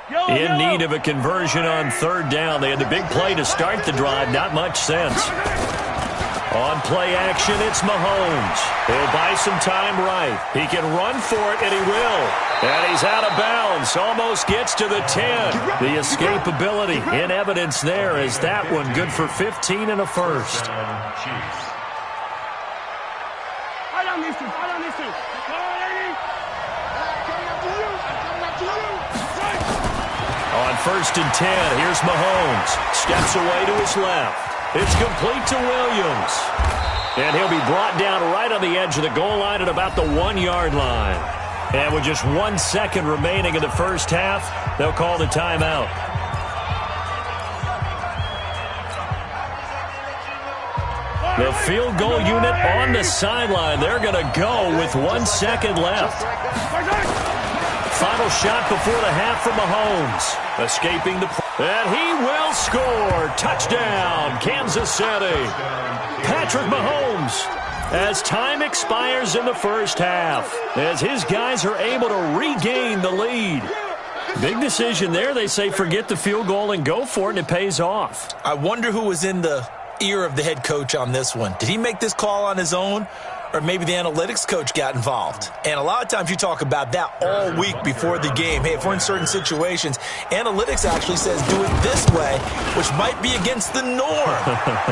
In need of a conversion on third down. They had the big play to start the drive. Not much sense. On play action, it's Mahomes. He'll buy some time right. He can run for it, and he will. And he's out of bounds. Almost gets to the 10. The escapability in evidence there as that one good for 15 and a first. On first and 10, here's Mahomes. Steps away to his left. It's complete to Williams. And he'll be brought down right on the edge of the goal line at about the 1-yard line. And with just 1 second remaining in the first half, they'll call the timeout. The field goal unit on the sideline. They're going to go with 1 second left. Final shot before the half from Mahomes. Escaping the... And he will score. Touchdown, Kansas City. Patrick Mahomes, as time expires in the first half, as his guys are able to regain the lead. Big decision there. They say forget the field goal and go for it, and it pays off. I wonder who was in the ear of the head coach on this one. Did he make this call on his own? Or maybe the analytics coach got involved. And a lot of times you talk about that all week before the game. Hey, if we're in certain situations, analytics actually says do it this way, which might be against the norm.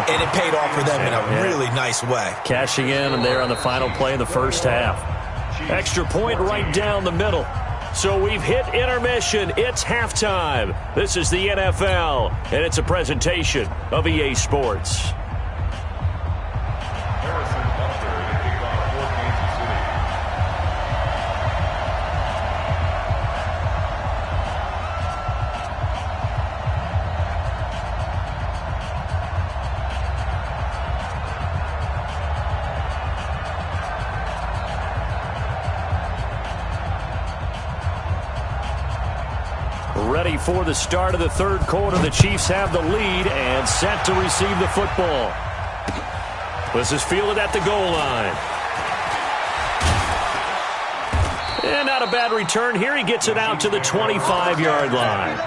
And it paid off for them in a really nice way. Cashing in and there on the final play of the first half. Extra point right down the middle. So we've hit intermission. It's halftime. This is the NFL, and it's a presentation of EA Sports. Ready for the start of the third quarter. The Chiefs have the lead and set to receive the football. This is fielded at the goal line. And not a bad return here. He gets it out to the 25-yard line.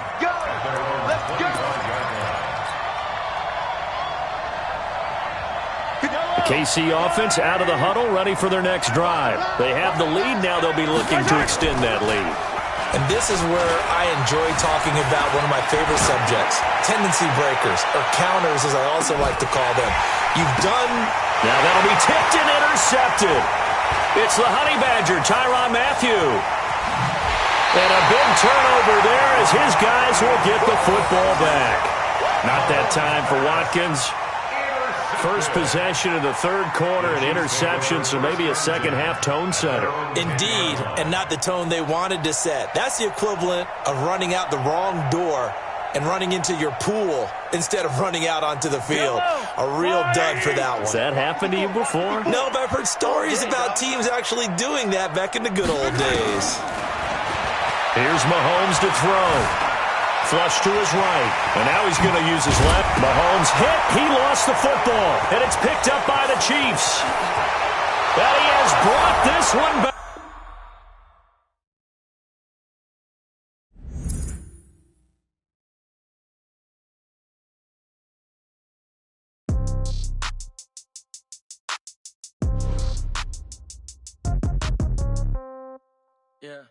The KC offense out of the huddle, ready for their next drive. They have the lead. Now they'll be looking to extend that lead. And this is where I enjoy talking about one of my favorite subjects, tendency breakers, or counters as I also like to call them. You've done... Now that'll be tipped and intercepted. It's the Honey Badger, Tyrann Mathieu. And a big turnover there as his guys will get the football back. Not that time for Watkins. First possession of the third quarter, an interception, so maybe a second-half tone setter. Indeed, and not the tone they wanted to set. That's the equivalent of running out the wrong door and running into your pool instead of running out onto the field. A real dud for that one. Has that happened to you before? No, but I've heard stories about teams actually doing that back in the good old days. Here's Mahomes to throw. Flush to his right, and now he's going to use his left. Mahomes hit. He lost the football, and it's picked up by the Chiefs. And he has brought this one back. Yeah.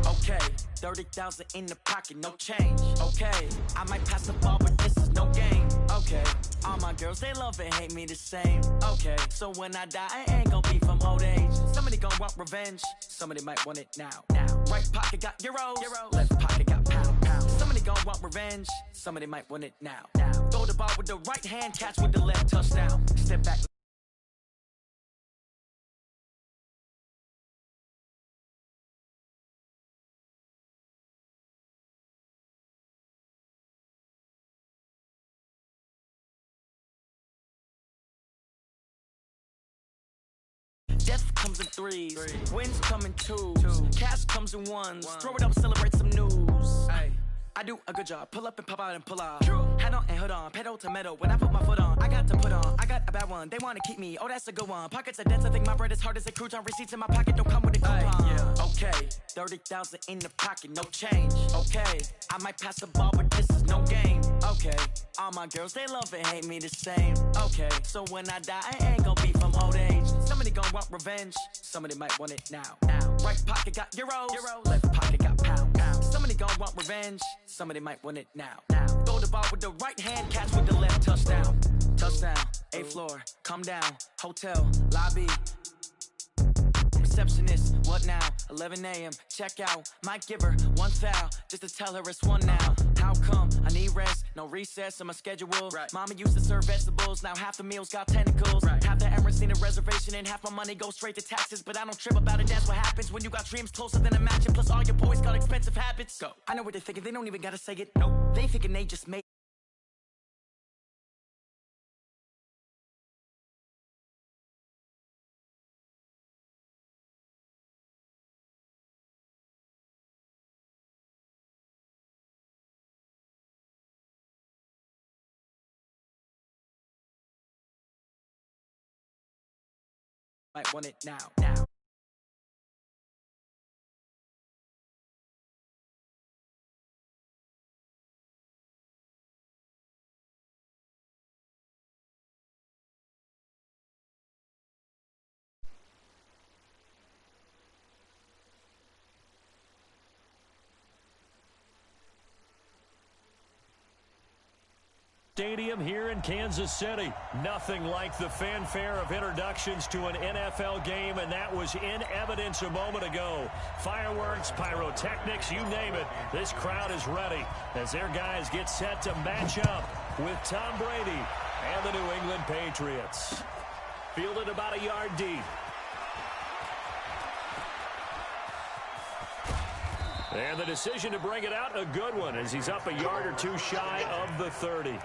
Okay. 30,000 in the pocket, no change. Okay. I might pass the ball, but this is no game. Okay. All my girls, they love and hate me the same. Okay. So when I die, I ain't gonna be from old age. Somebody gonna want revenge. Somebody might want it now. Right pocket got euros. Left pocket got pound. Somebody gonna want revenge. Somebody might want it now. Throw the ball with the right hand, catch with the left, touchdown. Step back. Death comes in threes. Wins come in twos. Cash comes in ones. Throw it up, celebrate some news. I do a good job. Pull up and pop out and pull out. Head on and hood on, pedal to metal. When I put my foot on, I got to put on. I got a bad one, they wanna keep me. Oh, that's a good one. Pockets are dense, I think my bread is hard as a crouton. Receipts in my pocket don't come with a coupon. Yeah. Okay, 30,000 in the pocket, no change. Okay, I might pass the ball, but this is no game. Okay, all my girls, they love and hate me the same. Okay, so when I die, I ain't gonna be from old age. Somebody gon' want revenge, somebody might want it now. Right pocket got euros, left pocket got pounds. Somebody gon' want revenge, somebody might want it now. Throw the ball with the right hand, catch with the left, touchdown. Touchdown, 8th floor, come down, hotel, lobby. Receptionist, what now? 11 a.m., check out. Might give her one foul, just to tell her it's one now. How come? I need rest, no recess in my schedule. Right. Mama used to serve vegetables, now half the meals got tentacles. Right. Half the Emirates need a reservation and half my money goes straight to taxes. But I don't trip about it, that's what happens when you got dreams closer than a match. And plus all your boys got expensive habits. Go. I know what they're thinking, they don't even gotta say it. Nope. They thinking they just made might want it now. Stadium here in Kansas City. Nothing like the fanfare of introductions to an NFL game, and that was in evidence a moment ago. Fireworks, pyrotechnics, you name it. This crowd is ready as their guys get set to match up with Tom Brady and the New England Patriots. Fielded about a yard deep. And the decision to bring it out, a good one, as he's up a yard or two shy of the 30.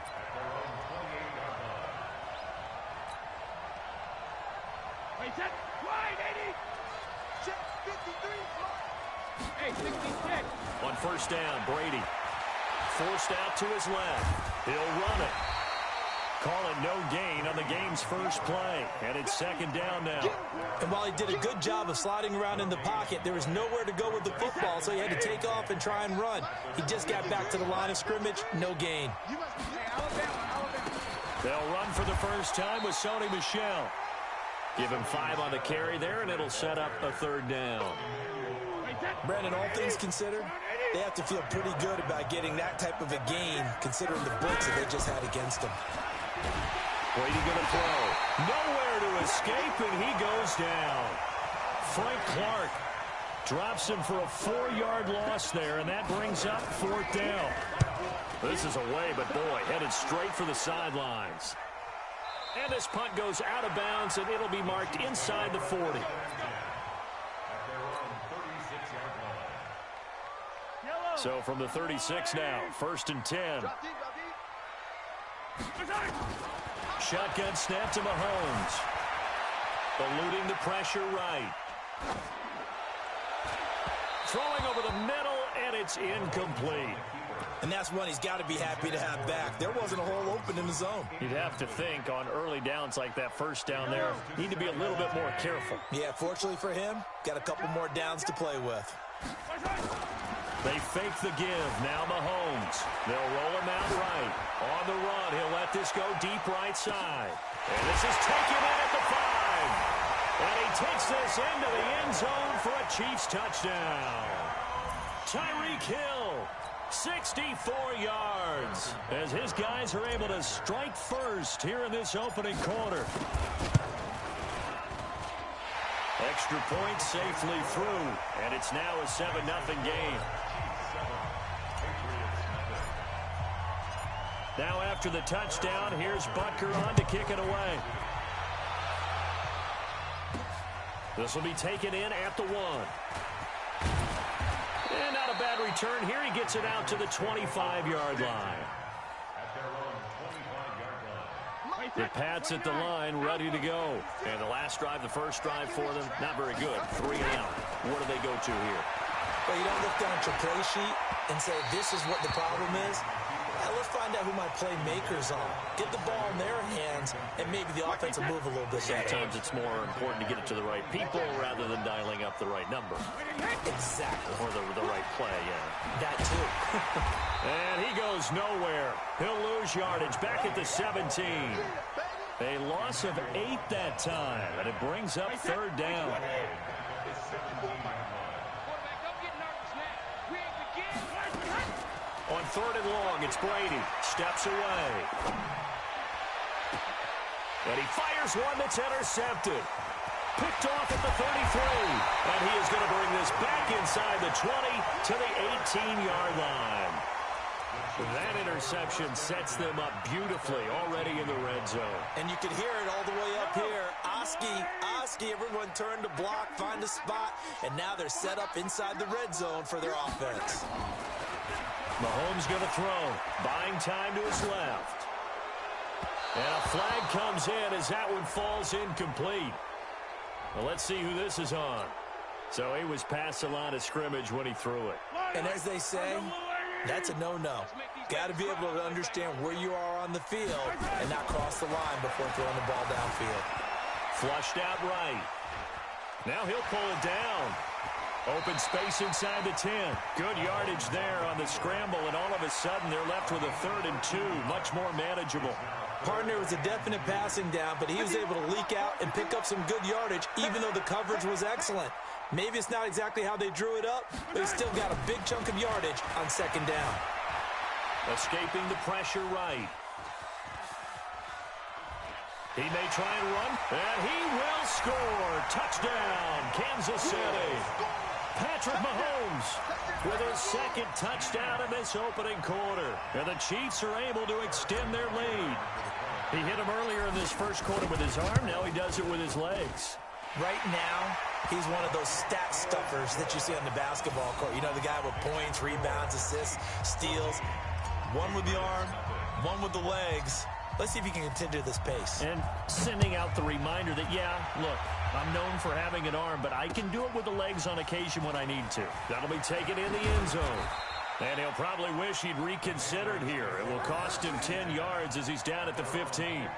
On first down, Brady forced out to his left. He'll run it. Call it no gain on the game's first play. And it's second down now. And while he did a good job of sliding around in the pocket, there was nowhere to go with the football, so he had to take off and try and run. He just got back to the line of scrimmage, no gain. They'll run for the first time with Sony Michel. Give him 5 on the carry there, and it'll set up a third down. Brandon, all things considered, they have to feel pretty good about getting that type of a gain, considering the blitz that they just had against them. Brady going to throw. Nowhere to escape, and he goes down. Frank Clark drops him for a 4-yard loss there, and that brings up 4th down. This is away, but boy, headed straight for the sidelines. And this punt goes out of bounds, and it'll be marked inside the 40. So from the 36 now, 1st and 10. Shotgun snap to Mahomes. Eluding the pressure right. Throwing over the middle, and it's incomplete. And that's one he's got to be happy to have back. There wasn't a hole open in the zone. You'd have to think on early downs like that first down there, need to be a little bit more careful. Yeah, fortunately for him, got a couple more downs to play with. They fake the give. Now Mahomes. They'll roll him out right. On the run, he'll let this go deep right side. And this is taken in at the 5. And he takes this into the end zone for a Chiefs touchdown. Tyreek Hill, 64 yards, as his guys are able to strike first here in this opening quarter. Extra point safely through, and it's now a 7-0 game. Now after the touchdown, here's Butker on to kick it away. This will be taken in at the 1. And not a bad return here. He gets it out to the 25-yard line. The Pats at the line, ready to go. And the last drive, the first drive for them, not very good. 3 and out. What do they go to here? Well, you don't look down at your play sheet and say, this is what the problem is. Now let's find out who my playmakers are. Get the ball in their hands, and maybe the offense will move a little bit better. Sometimes it's more important to get it to the right people rather than dialing up the right number. Exactly. Or the right play, yeah. That too. And he goes nowhere. He'll lose yardage back at the 17. A loss of 8 that time, and it brings up third down. On third and long, it's Brady. Steps away. And he fires one that's intercepted. Picked off at the 33. And he is going to bring this back inside the 20 to the 18-yard line. That interception sets them up beautifully already in the red zone. And you can hear it all the way up here. Oski, everyone turned to block, find a spot, and now they're set up inside the red zone for their offense. Mahomes going to throw, buying time to his left. And a flag comes in as that one falls incomplete. Well, let's see who this is on. So he was past the line of scrimmage when he threw it. And as they say, that's a no-no. Got to be able to understand where you are on the field and not cross the line before throwing the ball downfield. Flushed out right. Now he'll pull it down. Open space inside the 10. Good yardage there on the scramble, and all of a sudden they're left with a 3rd and 2. Much more manageable. Partner was a definite passing down, but he was able to leak out and pick up some good yardage, even though the coverage was excellent. Maybe it's not exactly how they drew it up, but he still got a big chunk of yardage on 2nd down. Escaping the pressure right. He may try and run, and he will score. Touchdown, Kansas City. Patrick Mahomes with his 2nd touchdown in this opening quarter. And the Chiefs are able to extend their lead. He hit him earlier in this first quarter with his arm. Now he does it with his legs. Right now, he's one of those stat stuffers that you see on the basketball court. You know, the guy with points, rebounds, assists, steals. One with the arm, one with the legs. Let's see if he can continue this pace. And sending out the reminder that, yeah, look, I'm known for having an arm, but I can do it with the legs on occasion when I need to. That'll be taken in the end zone. And he'll probably wish he'd reconsidered here. It will cost him 10 yards as he's down at the 15.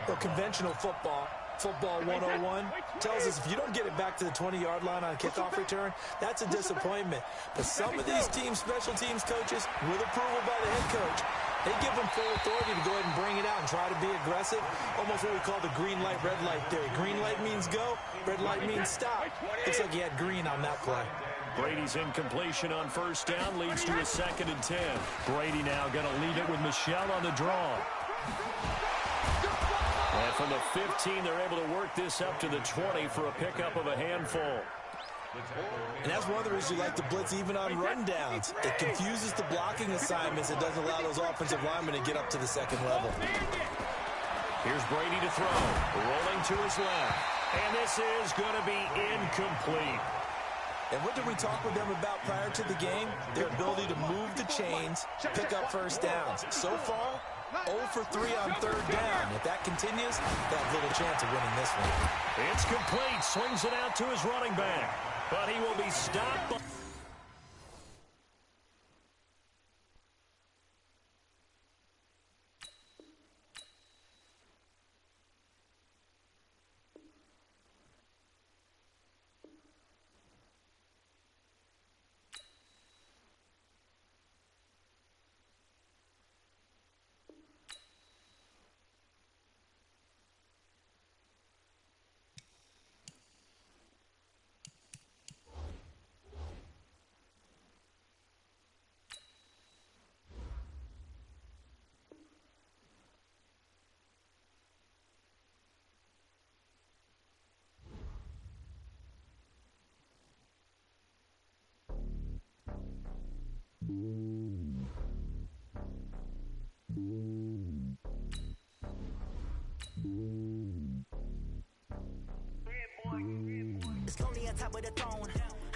Well, conventional football 101, tells us if you don't get it back to the 20-yard line on a kickoff return, that's a disappointment. But some of these teams, special teams coaches, with approval by the head coach, they give them full authority to go ahead and bring it out and try to be aggressive. Almost what we call the green light, red light theory. Green light means go, red light means stop. Looks like he had green on that play. Brady's incompletion on 1st down leads to a 2nd and 10. Brady now going to lead it with Michelle on the draw. And from the 15, they're able to work this up to the 20 for a pickup of a handful. And that's one of the reasons you like to blitz even on rundowns. It confuses the blocking assignments. It doesn't allow those offensive linemen to get up to the 2nd level. Here's Brady to throw. Rolling to his left. And this is going to be incomplete. And what did we talk with them about prior to the game? Their ability to move the chains, pick up 1st downs. So far, 0 for 3 on 3rd down. If that continues, they have little chance of winning this one. It's complete. Swings it out to his running back. But he will be stopped. It's lonely on top of the throne.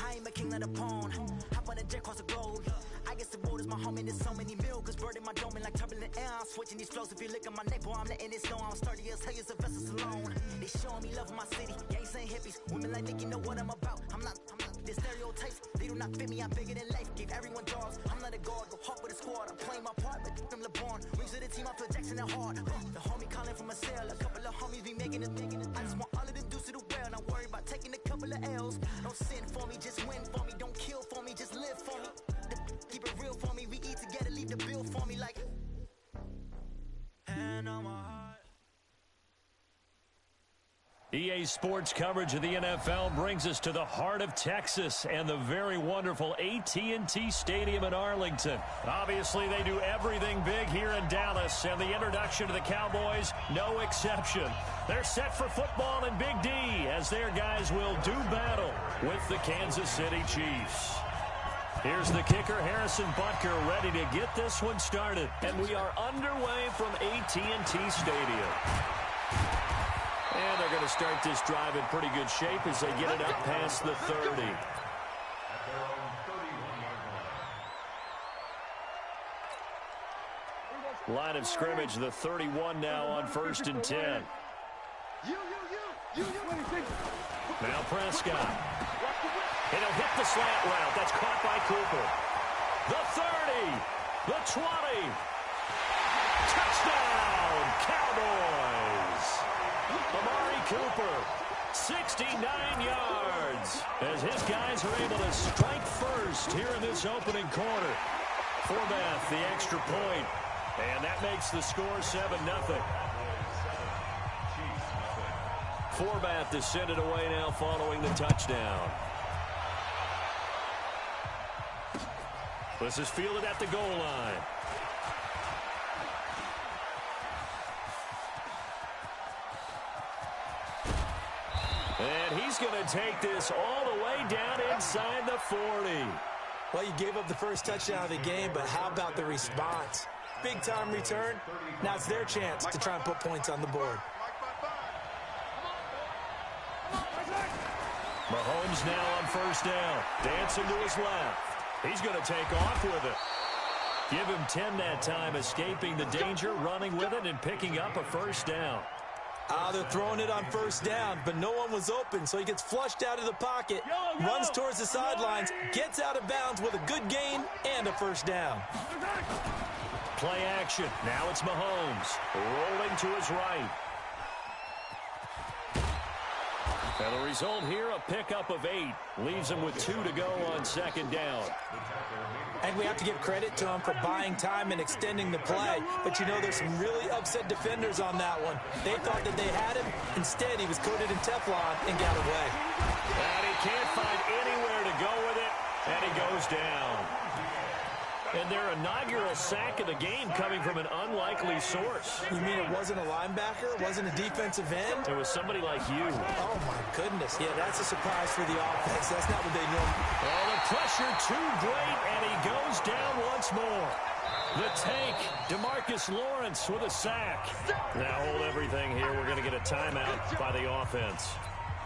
I ain't a king of the pawn. Hop on a jet across the globe. I guess the world is my home and there's so many milkers burning my dome like turbulent air. I'm switching these flows. If you look at my neck, boy, I'm letting it snow. I'm sturdy as hell as a vessel alone. They showing me love in my city. Gangs and hippies. Women like Nick, you know what I'm about. I'm not. The stereotypes, they don't do not fit me, I'm bigger than life. Gave everyone dogs, I'm not a guard, go hard with a squad. I'm playing my part like them LeBron. Rings to the team, I feel Jackson and hard. The homie calling from a cell, a couple of homies be making it. I just want all of them dudes to do well, not worry about taking a couple of L's. Don't sin for me, just win for me. Don't kill for me, just live for me. Keep it real for me, we eat together, leave the bill for me like. And on my heart. EA Sports coverage of the NFL brings us to the heart of Texas and the very wonderful AT&T Stadium in Arlington. Obviously, they do everything big here in Dallas, and the introduction to the Cowboys, no exception. They're set for football in Big D as their guys will do battle with the Kansas City Chiefs. Here's the kicker, Harrison Butker, ready to get this one started. And we are underway from AT&T Stadium. And they're going to start this drive in pretty good shape as they get it up past the 30. Line of scrimmage, the 31 now on 1st and 10. Now Prescott. And he'll hit the slant route. That's caught by Cooper. The 30. The 20. Touchdown, Cowboys. Amari Cooper, 69 yards. As his guys are able to strike first here in this opening quarter. Forbath, the extra point. And that makes the score 7-0. Forbath to send it away now following the touchdown. This is fielded at the goal line. And he's going to take this all the way down inside the 40. Well, you gave up the first touchdown of the game, but how about the response? Big-time return. Now it's their chance to try and put points on the board. Mahomes now on 1st down. Dancing to his left. He's going to take off with it. Give him 10 that time, escaping the danger, running with it, and picking up a 1st down. They're throwing it on 1st down, but no one was open, so he gets flushed out of the pocket, runs towards the sidelines, gets out of bounds with a good gain and a 1st down. Play action. Now it's Mahomes rolling to his right. And the result here, a pickup of 8. Leaves him with 2 to go on 2nd down. And we have to give credit to him for buying time and extending the play. But, you know, there's some really upset defenders on that one. They thought that they had him. Instead, he was coated in Teflon and got away. And he can't find anywhere to go with it. And he goes down. And their inaugural sack of the game coming from an unlikely source. You mean it wasn't a linebacker? It wasn't a defensive end? It was somebody like you. Oh, my goodness. Yeah, that's a surprise for the offense. That's not what they normally. Oh, the pressure too great, and he goes down once more. The tank, DeMarcus Lawrence with a sack. Now hold everything here. We're going to get a timeout by the offense.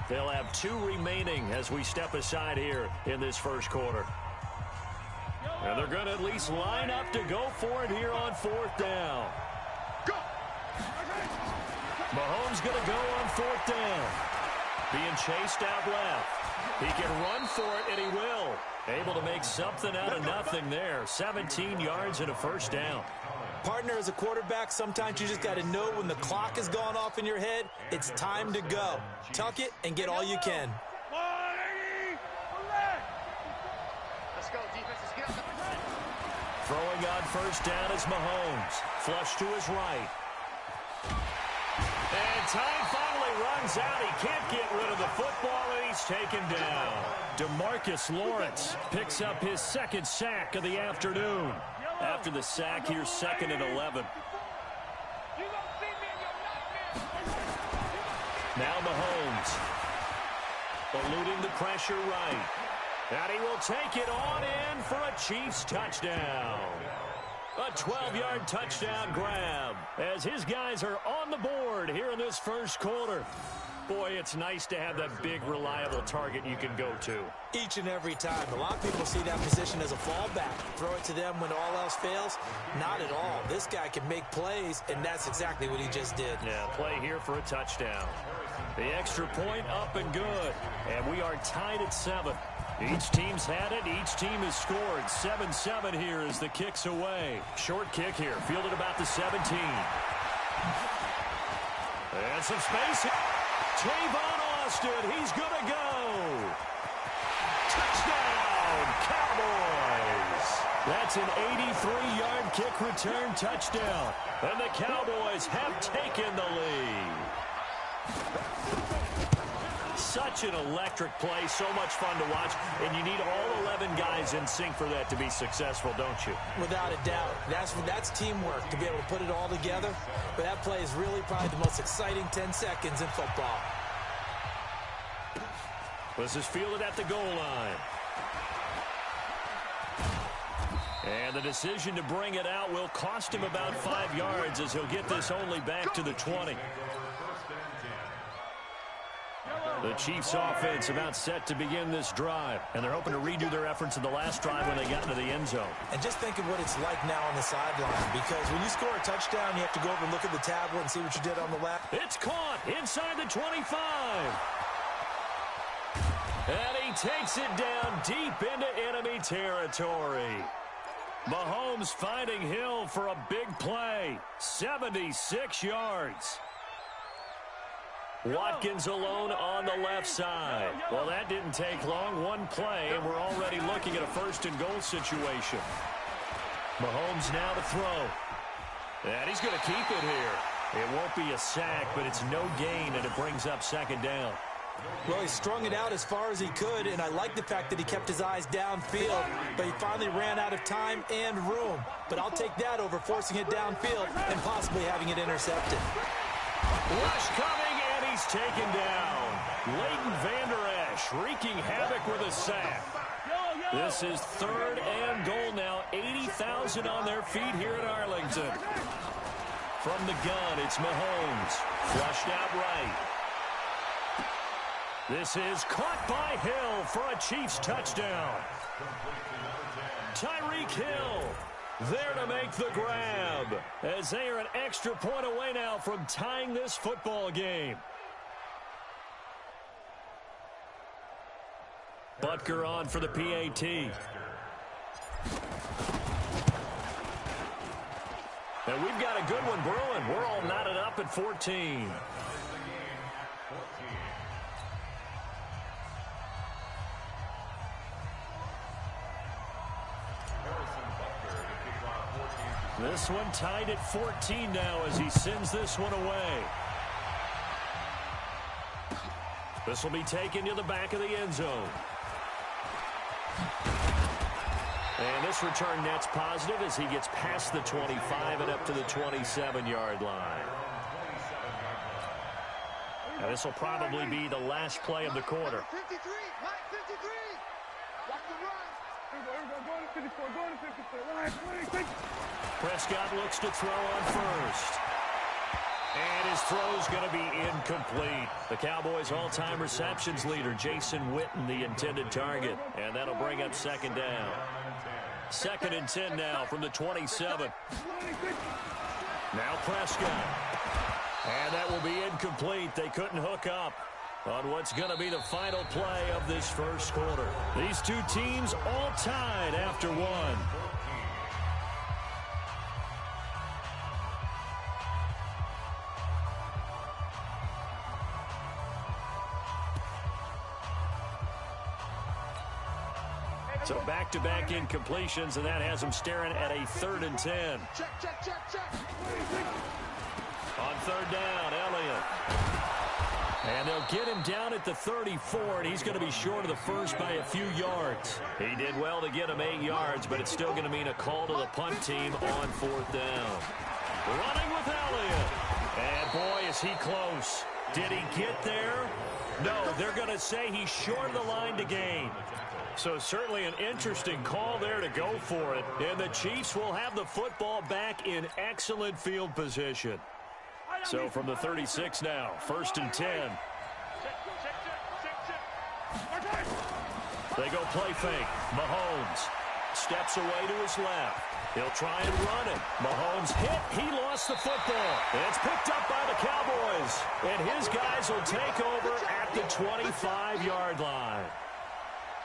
They'll have 2 remaining as we step aside here in this first quarter. And they're going to at least line up to go for it here on 4th down. Mahomes going to go on 4th down. Being chased out left. He can run for it, and he will. Able to make something out of nothing there. 17 yards and a 1st down. Partner, as a quarterback, sometimes you just got to know when the clock has gone off in your head, it's time to go. Tuck it and get all you can. Throwing on 1st down is Mahomes. Flush to his right. And time finally runs out. He can't get rid of the football, and he's taken down. DeMarcus Lawrence picks up his 2nd sack of the afternoon. After the sack, here's 2nd and 11. Now Mahomes. Eluding the pressure right. And he will take it on in for a Chiefs touchdown. A 12-yard touchdown grab as his guys are on the board here in this first quarter. Boy, it's nice to have that big, reliable target you can go to. Each and every time. A lot of people see that position as a fallback. Throw it to them when all else fails. Not at all. This guy can make plays, and that's exactly what he just did. Yeah, play here for a touchdown. The extra point up and good. And we are tied at 7. Each team's had it. Each team has scored. 7-7 here as the kick's away. Short kick here. Fielded about the 17. And some space. Tavon Austin. He's going to go. Touchdown, Cowboys. That's an 83-yard kick return touchdown. And the Cowboys have taken the lead. Such an electric play, so much fun to watch, and you need all 11 guys in sync for that to be successful, don't you? Without a doubt. That's teamwork to be able to put it all together. But that play is really probably the most exciting 10 seconds in football. This is fielded at the goal line. And the decision to bring it out will cost him about 5 yards as he'll get this only back to the 20. The Chiefs offense about set to begin this drive, and they're hoping to redo their efforts in the last drive when they got into the end zone. And just think of what it's like now on the sideline, because when you score a touchdown, you have to go over and look at the tablet and see what you did on the left. It's caught inside the 25. And he takes it down deep into enemy territory. Mahomes finding Hill for a big play. 76 yards. Watkins alone on the left side. Well, that didn't take long. One play, and we're already looking at a first-and-goal situation. Mahomes now to throw. And he's going to keep it here. It won't be a sack, but it's no gain, and it brings up second down. Well, he strung it out as far as he could, and I like the fact that he kept his eyes downfield, but he finally ran out of time and room. But I'll take that over forcing it downfield and possibly having it intercepted. Rush coming, and he's taken down. Leighton Vander Esch wreaking havoc with a sack. This is 3rd and goal now. 80,000 on their feet here in Arlington. From the gun, it's Mahomes. Flushed out right. This is caught by Hill for a Chiefs touchdown. Tyreek Hill there to make the grab, as they are an extra point away now from tying this football game. Butker on for the PAT. And we've got a good one brewing. We're all knotted up at 14. This one tied at 14 now as he sends this one away. This will be taken to the back of the end zone. And this return net's positive as he gets past the 25 and up to the 27-yard line. And this will probably be the last play of the quarter. 53, 53. Watch the run. Go to 54, go to 54. Prescott looks to throw on first. And his throw's going to be incomplete. The Cowboys' all-time receptions leader, Jason Witten, the intended target. And that'll bring up second down. 2nd and 10 now from the 27. Now Prescott. And that will be incomplete. They couldn't hook up on what's going to be the final play of this first quarter. These two teams all tied after one. So back-to-back incompletions, and that has them staring at a 3rd and 10. Check. On 3rd down, Elliott. And they'll get him down at the 34, and he's going to be short of the first by a few yards. He did well to get him 8 yards, but it's still going to mean a call to the punt team on 4th down. Running with Elliott. And boy, is he close. Did he get there? No, they're going to say he's short of the line to gain. So certainly an interesting call there to go for it. And the Chiefs will have the football back in excellent field position. So from the 36 now, 1st and 10. They go play fake. Mahomes steps away to his left. He'll try and run it. Mahomes hit. He lost the football. It's picked up by the Cowboys. And his guys will take over at the 25-yard line.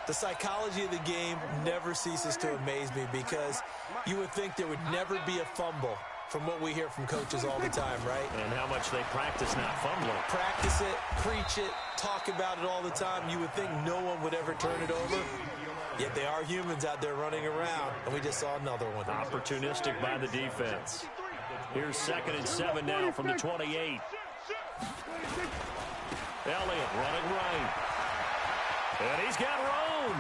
The psychology of the game never ceases to amaze me because you would think there would never be a fumble from what we hear from coaches all the time, right? And how much they practice not fumbling. Practice it, preach it, talk about it all the time. You would think no one would ever turn it over. Yet they are humans out there running around, and we just saw another one. Opportunistic by the defense. Here's 2nd and 7 now from the 28. Elliott running right. And he's got room.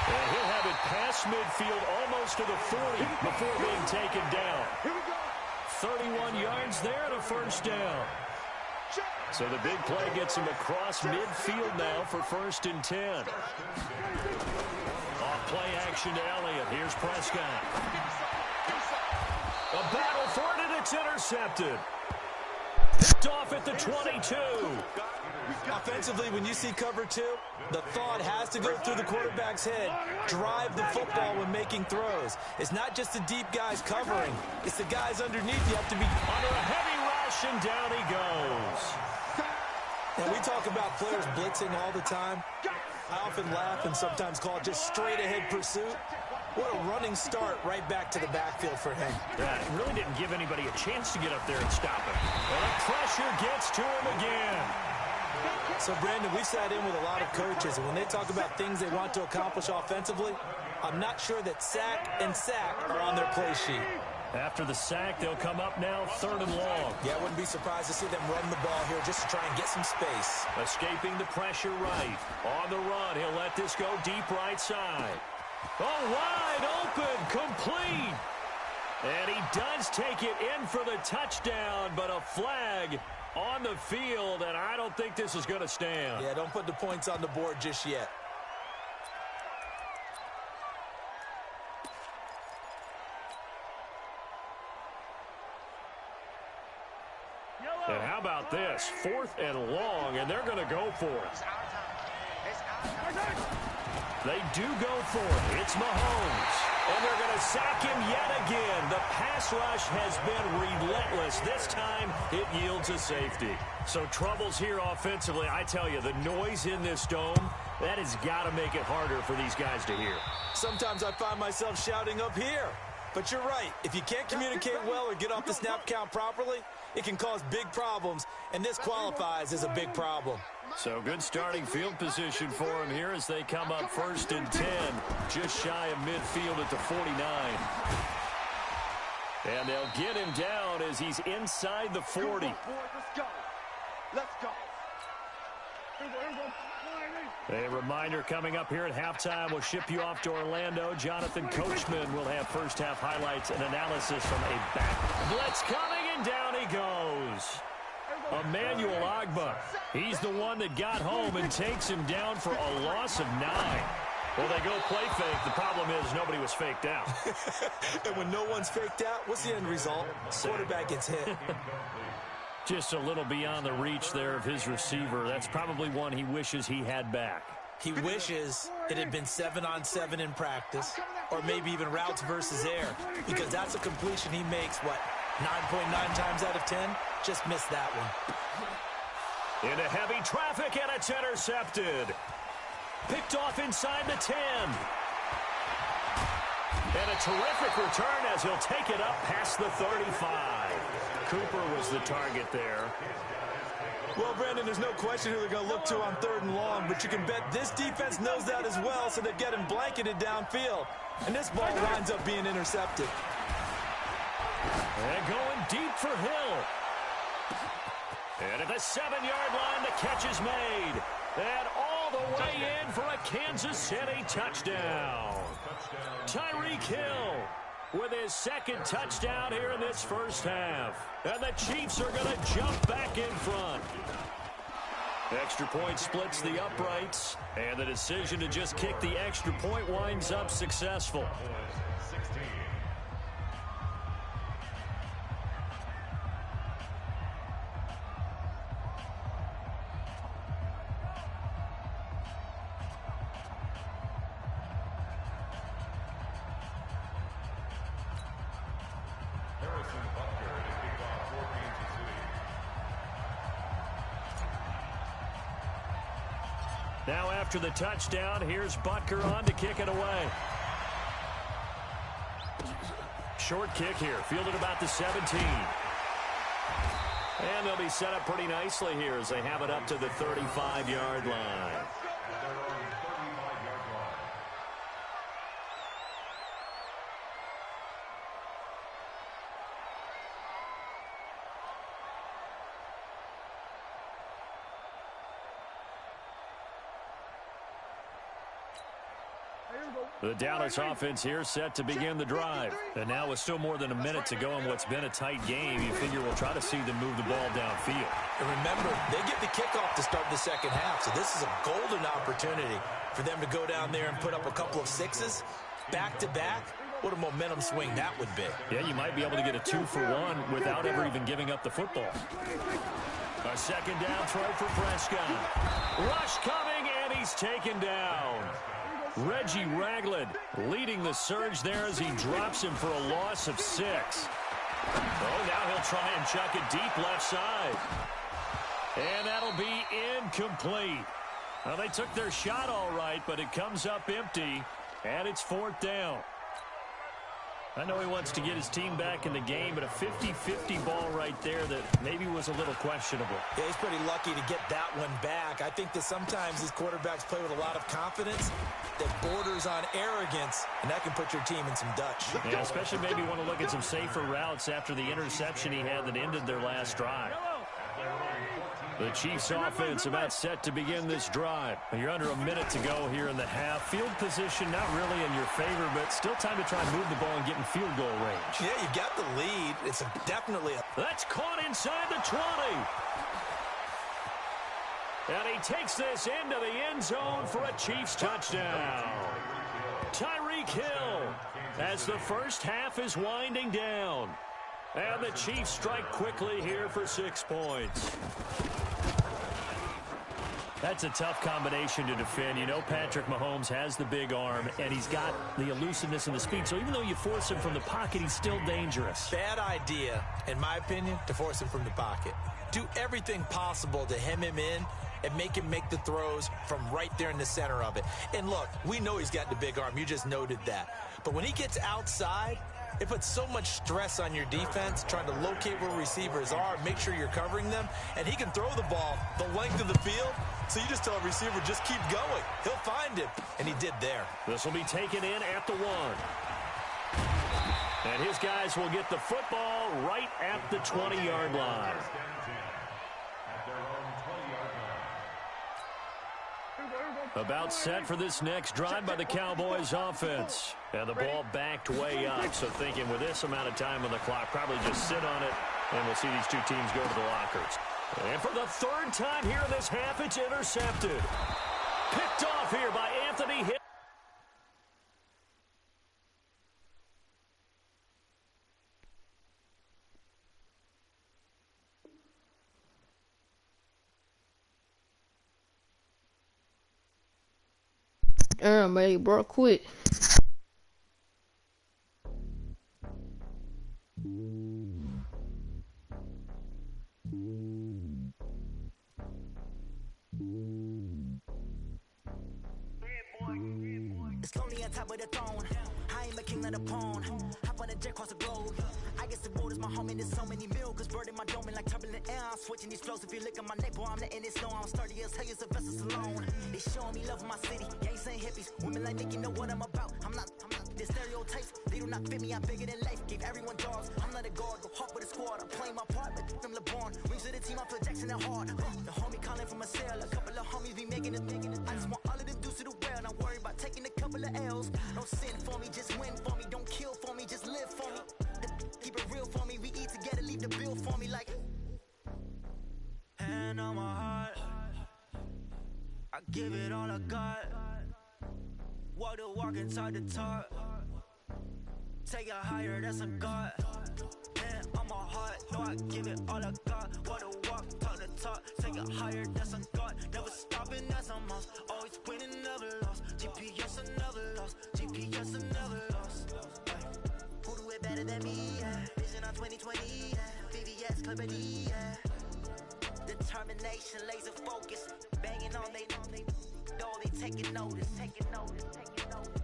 And he'll have it past midfield almost to the 40 before being taken down. 31 yards there and a first down. So the big play gets him across midfield now for 1st and 10. Off play action to Elliott. Here's Prescott. A battle for it, and it's intercepted. Picked off at the 22. Offensively, when you see cover 2, the thought has to go through the quarterback's head. Drive the football when making throws. It's not just the deep guys covering. It's the guys underneath. You have to be under a heavy rush, and down he goes. And we talk about players blitzing all the time. I often laugh and sometimes call it just straight-ahead pursuit. What a running start right back to the backfield for him. Yeah, it really didn't give anybody a chance to get up there and stop him. And the pressure gets to him again. So, Brandon, we've sat in with a lot of coaches, and when they talk about things they want to accomplish offensively, I'm not sure that sack and sack are on their play sheet. After the sack, they'll come up now 3rd and long. Yeah, I wouldn't be surprised to see them run the ball here just to try and get some space. Escaping the pressure right. On the run, he'll let this go deep right side. Oh, wide open, complete. And he does take it in for the touchdown, but a flag on the field, and I don't think this is going to stand. Yeah, don't put the points on the board just yet. And how about this? 4th and long, and they're going to go for it. They do go for it. It's Mahomes. And they're going to sack him yet again. The pass rush has been relentless. This time, it yields a safety. So troubles here offensively. I tell you, the noise in this dome, that has got to make it harder for these guys to hear. Sometimes I find myself shouting up here. But you're right. If you can't communicate well or get off the snap count properly, it can cause big problems, and this qualifies as a big problem. So good starting field position for him here as they come up 1st and 10, just shy of midfield at the 49. And they'll get him down as he's inside the 40. Let's go. Let's go. A reminder coming up here at halftime. We'll ship you off to Orlando. Jonathan Coachman will have first-half highlights and analysis from a back blitz coming, and down he goes. Emmanuel Ogbah. He's the one that got home and takes him down for a loss of 9. Well, they go play fake. The problem is nobody was faked out. And when no one's faked out, what's the end result? Quarterback gets hit. Just a little beyond the reach there of his receiver. That's probably one he wishes he had back. He wishes it had been 7-on-7 in practice, or maybe even routes versus air, because that's a completion he makes, what, 9.9 times out of 10? Just missed that one. Into heavy traffic, and it's intercepted. Picked off inside the 10. And a terrific return as he'll take it up past the 35. Cooper was the target there. Well, Brandon, there's no question who they're going to look to on 3rd and long, but you can bet this defense knows that as well, so they're getting blanketed downfield. And this ball winds up being intercepted. And going deep for Hill. And at the 7-yard line, the catch is made. And all the way in for a Kansas City touchdown. Tyreek Hill with his 2nd touchdown here in this first half. And the Chiefs are going to jump back in front. Extra point splits the uprights, and the decision to just kick the extra point winds up successful. Now after the touchdown, here's Butker on to kick it away. Short kick here, fielded about the 17. And they'll be set up pretty nicely here as they have it up to the 35-yard line. The Dallas offense here set to begin the drive. And now with still more than a minute to go in what's been a tight game, you figure we'll try to see them move the ball downfield. And remember, they get the kickoff to start the second half, so this is a golden opportunity for them to go down there and put up a couple of sixes back-to-back. What a momentum swing that would be. Yeah, you might be able to get a 2-for-1 without ever even giving up the football. A second down throw for Prescott. Rush coming, and he's taken down. Reggie Ragland leading the surge there as he drops him for a loss of 6. Oh, now he'll try and chuck it deep left side. And that'll be incomplete. Well, they took their shot all right, but it comes up empty, and it's 4th down. I know he wants to get his team back in the game, but a 50-50 ball right there that maybe was a little questionable. Yeah, he's pretty lucky to get that one back. I think that sometimes these quarterbacks play with a lot of confidence that borders on arrogance, and that can put your team in some Dutch. Yeah, especially maybe want to look at some safer routes after the interception he had that ended their last drive. The Chiefs offense about set to begin this drive. You're under a minute to go here in the half. Field position not really in your favor, but still time to try and move the ball and get in field goal range. Yeah, you got the lead. It's definitely a... That's caught inside the 20. And he takes this into the end zone for a Chiefs touchdown. Tyreek Hill as the first half is winding down. And the Chiefs strike quickly here for 6 points. That's a tough combination to defend. You know Patrick Mahomes has the big arm, and he's got the elusiveness and the speed. So even though you force him from the pocket, he's still dangerous. Bad idea, in my opinion, to force him from the pocket. Do everything possible to hem him in and make him make the throws from right there in the center of it. And look, we know he's got the big arm. You just noted that. But when he gets outside, it puts so much stress on your defense trying to locate where receivers are, make sure you're covering them, and he can throw the ball the length of the field, so you just tell a receiver, just keep going. He'll find him, and he did there. This will be taken in at the 1. And his guys will get the football right at the 20-yard line. About set for this next drive by the Cowboys offense. And the ball backed way up, so thinking with this amount of time on the clock, probably just sit on it, and we'll see these two teams go to the lockers. And for the 3rd time here in this half, it's intercepted. Picked off here by Anthony Hill. Man, bro, quit. It's lonely on top of the throne. I am a king of the pawn. Hop on a jet across the globe. I guess the road is my home and there's so many mil. Cause bird in my dome and like turbulent air. I'm switching these flows. If you look at my neck, boy, I'm letting it snow. I'm sturdy as hell, as a vessel alone. They showing me love in my city. Gangs and hippies. Women like Nick, you know what I'm about. I'm not the stereotypes. They do not fit me. I'm bigger than life. Gave everyone jobs. I'm not a guard. Go hard with a squad. I'm playing my part, but them LeBron. Wings of the team, I feel Jackson and hard. The homie calling from a cell. A couple of homies be making it. I just want all of them dudes to do well. Not worry about taking a couple of L's. Don't sin for me, just win for me. Don't kill for me, just live for me. Keep it real for me. We eat together, leave the bill for me like. Hand on my heart, I give it all I got. Walk the walk and talk the talk. Take it higher, that's a God. Hand on my heart, no, I give it all I got. Walk the walk, talk the talk. Take it higher, that's a God. Never stopping, that's a must. Always winning, never lost. GPS, I never lost. GPS, I never lost. Who do it better than me? Yeah. Vision on 2020. Yeah. VVS, Clarity. Yeah. Determination, laser focus. Banging on they taking notice, taking notice, taking notice.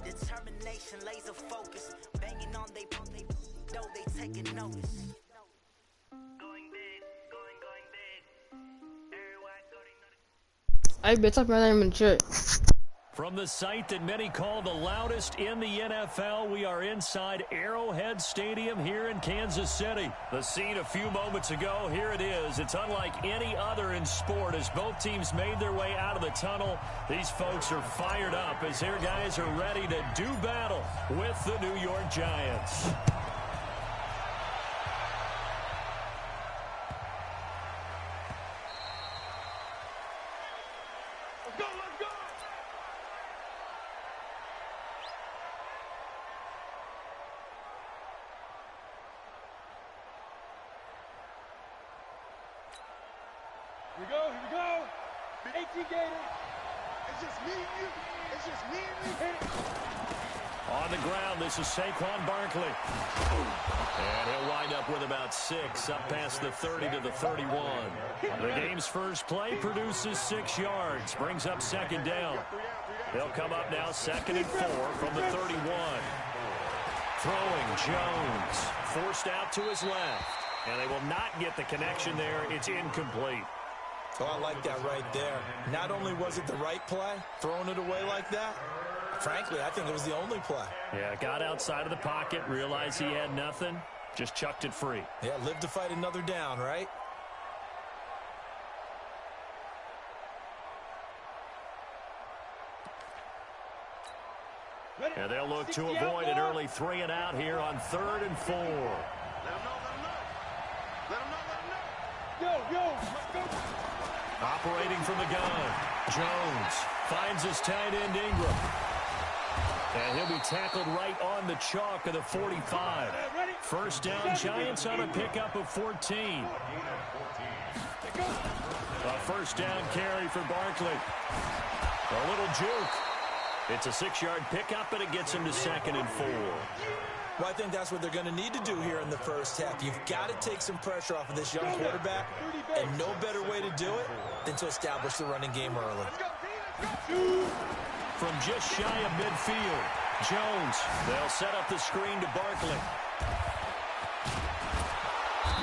Determination, laser focus, banging on they know they taking notice. Going big, going big. Everywhere going. I bet type my name in the chat. From the site that many call the loudest in the NFL, we are inside Arrowhead Stadium here in Kansas City. The scene a few moments ago, here it is. It's unlike any other in sport as both teams made their way out of the tunnel. These folks are fired up as their guys are ready to do battle with the New York Giants. Let's go, let's go! Here we go. 18 Gators. It's just me and you. It's just me and you. Hit it. On the ground, this is Saquon Barkley. And he'll wind up with about 6, up past the 30 to the 31. The game's first play produces 6 yards, brings up second down. They'll come up now 2nd and 4 from the 31. Throwing Jones, forced out to his left. And they will not get the connection there. It's incomplete. Oh, I like that right there. Not only was it the right play, throwing it away like that, frankly, I think it was the only play. Yeah, got outside of the pocket, realized he had nothing, just chucked it free. Yeah, live to fight another down, right? And they'll look to avoid an early 3 and out here on 3rd and 4. Let him know. Let him know. Yo, let's go. Operating from the gun, Jones finds his tight end Ingram. And he'll be tackled right on the chalk of the 45. First down, Giants on a pickup of 14. A first down carry for Barkley. A little juke. It's a 6-yard pickup, and it gets him to 2nd and 4. Well, I think that's what they're going to need to do here in the first half. You've got to take some pressure off of this young quarterback, and no better way to do it than to establish the running game early. From just shy of midfield, Jones. They'll set up the screen to Barkley.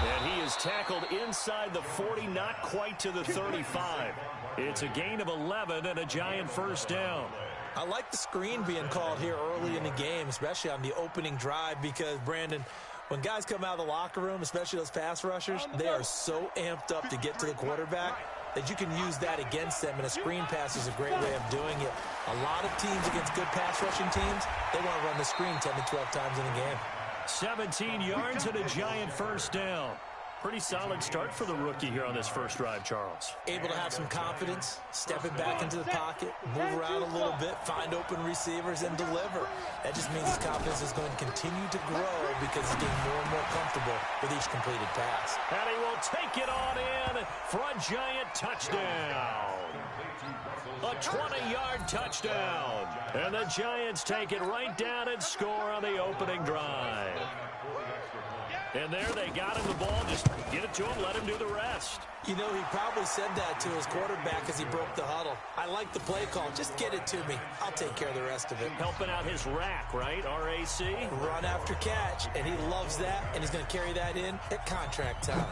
And he is tackled inside the 40, not quite to the 35. It's a gain of 11 and a Giant first down. I like the screen being called here early in the game, especially on the opening drive, because, Brandon, when guys come out of the locker room, especially those pass rushers, they are so amped up to get to the quarterback that you can use that against them, and a screen pass is a great way of doing it. A lot of teams against good pass rushing teams, they want to run the screen 10 to 12 times in a game. 17 yards and a Giant first down. Pretty solid start for the rookie here on this first drive, Charles. Able to have some confidence, stepping back into the pocket, move around a little bit, find open receivers, and deliver. That just means his confidence is going to continue to grow because he's getting more and more comfortable with each completed pass. And he will take it on in for a Giant touchdown. A 20-yard touchdown. And the Giants take it right down and score on the opening drive. And there they got him the ball. Just get it to him, let him do the rest. You know, he probably said that to his quarterback as he broke the huddle. I like the play call. Just get it to me. I'll take care of the rest of it. Helping out his rack, right? R-A-C? Run after catch, and he loves that, and he's going to carry that in at contract time.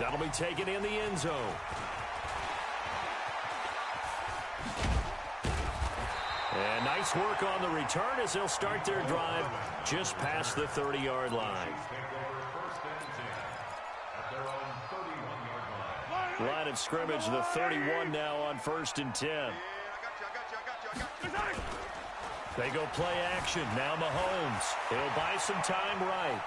That'll be taken in the end zone. And nice work on the return as they'll start their drive just past the 30-yard line. Line of scrimmage, the 31 now on 1st and 10. They go play action. Now Mahomes. He'll buy some time right.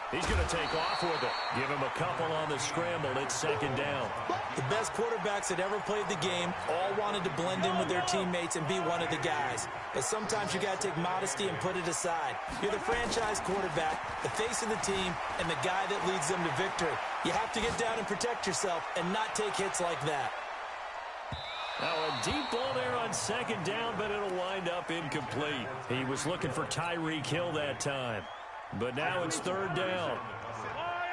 He's going to take off with it. Give him a couple on the scramble. It's 2nd down. The best quarterbacks that ever played the game all wanted to blend in with their teammates and be one of the guys. But sometimes you got to take modesty and put it aside. You're the franchise quarterback, the face of the team, and the guy that leads them to victory. You have to get down and protect yourself and not take hits like that. Now a deep ball there on 2nd down, but it'll wind up incomplete. He was looking for Tyreek Hill that time. But now it's third down.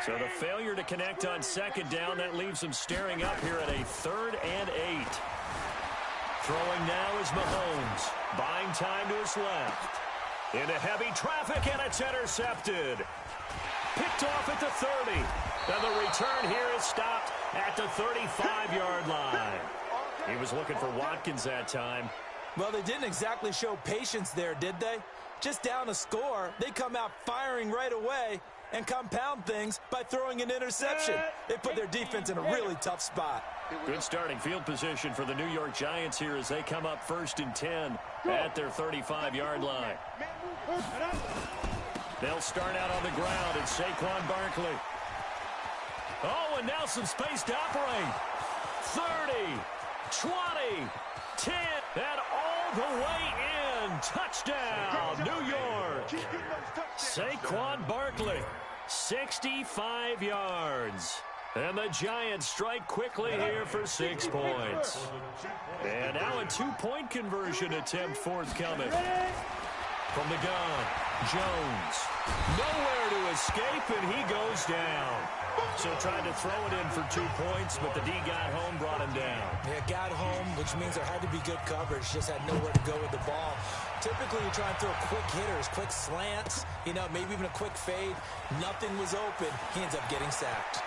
So the failure to connect on second down, that leaves them staring up here at a 3rd and 8. Throwing now is Mahomes. Buying time to his left. Into heavy traffic, and it's intercepted. Picked off at the 30. And the return here is stopped at the 35-yard line. He was looking for Watkins that time. Well, they didn't exactly show patience there, did they? Just down a score, they come out firing right away and compound things by throwing an interception. They put their defense in a really tough spot. Good starting field position for the New York Giants here as they come up 1st and 10 at their 35-yard line. They'll start out on the ground, and Saquon Barkley. Oh, and now some space to operate. 30, 20, 10, and all the way in. Touchdown, New York. Saquon Barkley, 65 yards. And the Giants strike quickly here for 6 points. And now a 2-point conversion attempt forthcoming. From the gun, Jones. Nowhere to escape, and he goes down. So tried to throw it in for 2 points, but the D got home, brought him down. Yeah, got home, which means there had to be good coverage. Just had nowhere to go with the ball. Typically, you try and throw quick hitters, quick slants, maybe even a quick fade. Nothing was open. He ends up getting sacked.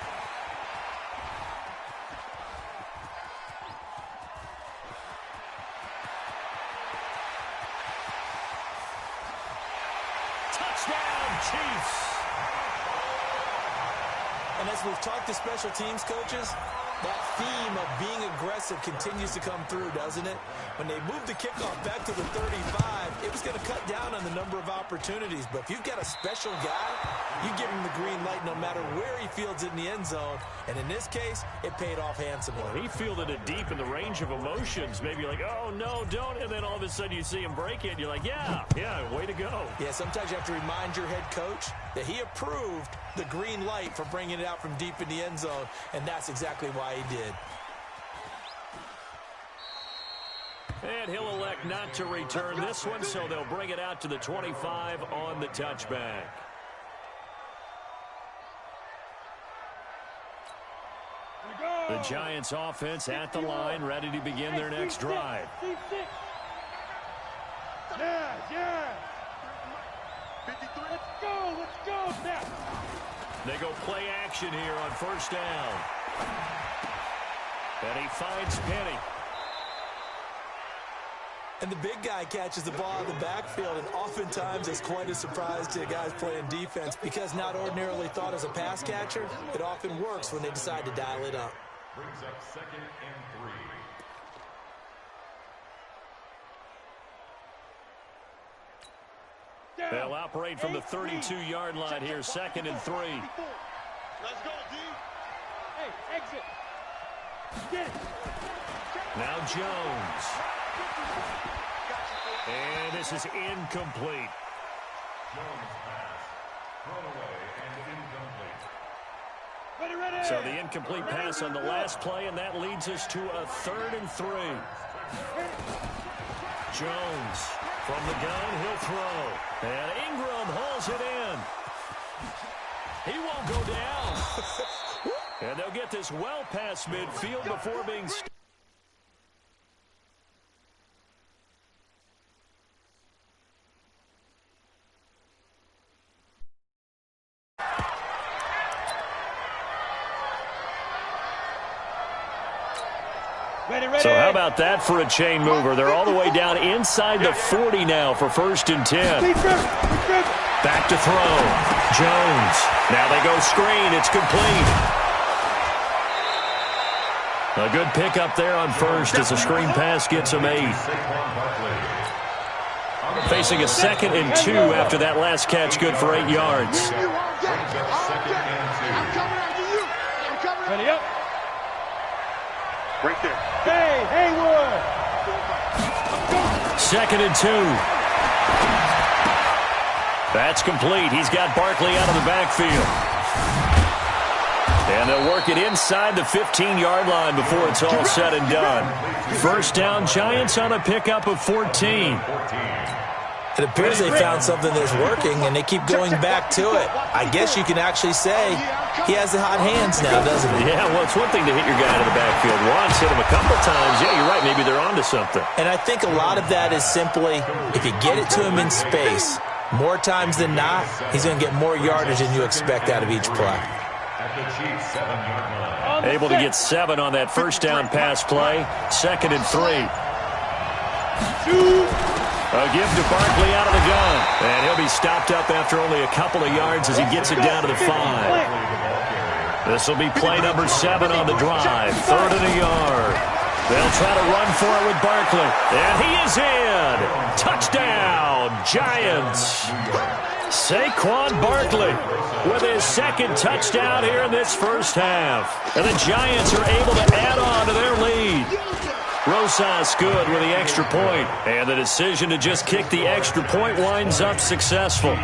Touchdown, Chiefs. And as we've talked to special teams coaches, that theme of being aggressive continues to come through, doesn't it? When they moved the kickoff back to the 35, it was going to cut down on the number of opportunities. But if you've got a special guy, you give him the green light no matter where he fields it in the end zone. And in this case, it paid off handsomely. Well, he fielded it deep in the range of emotions. Maybe you're like, oh, no, don't. And then all of a sudden you see him break it, and you're like, yeah, way to go. Yeah, sometimes you have to remind your head coach that he approved the green light for bringing it out from deep in the end zone, and that's exactly why he did. And he'll elect not to return this one, so they'll bring it out to the 25 on the touchback. The Giants offense at the line, ready to begin their next drive. Yeah. 53. Let's go. Now. They go play action here on 1st down. And he finds Penny. And the big guy catches the ball in the backfield, and oftentimes it's quite a surprise to guys playing defense because not ordinarily thought as a pass catcher, it often works when they decide to dial it up. Brings up 2nd and 3. They'll operate from the 32-yard line here, 2nd and 3. Let's go, D. Hey, exit. Get it. Now Jones. And this is incomplete. Jones pass. Thrown away and incomplete. Ready. So the incomplete pass on the last play, and that leads us to a 3rd and 3. Jones from the gun, he'll throw. And Ingram hauls it in. He won't go down. And they'll get this well past midfield before being stopped. Ready. So how about that for a chain mover? They're all the way down inside the 40 now for 1st and 10. Back to throw. Jones. Now they go screen. It's complete. A good pickup there on 1st as the screen pass gets him 8. Facing a 2nd and 2 after that last catch, good for 8 yards. Ready up. Right there. Hey, Haywood. 2nd and 2. That's complete. He's got Barkley out of the backfield. And they'll work it inside the 15-yard line before it's all said and done. 1st down, Giants on a pickup of 14. It appears they found something that's working, and they keep going back to it. I guess you can actually say he has the hot hands now, doesn't he? Yeah, well, it's one thing to hit your guy out of the backfield once, hit him a couple times. Yeah, you're right. Maybe they're onto something. And I think a lot of that is simply if you get it to him in space, more times than not, he's going to get more yardage than you expect out of each play. Able to get 7 on that first down pass play. 2nd and 3. A give to Barkley out of the gun. And he'll be stopped up after only a couple of yards as he gets it down to the 5. This will be play number 7 on the drive. 3rd and a yard. They'll try to run for it with Barkley. And he is in. Touchdown, Giants. Saquon Barkley with his 2nd touchdown here in this first half. And the Giants are able to add on to their lead. Rosas good with the extra point. And the decision to just kick the extra point winds up successful.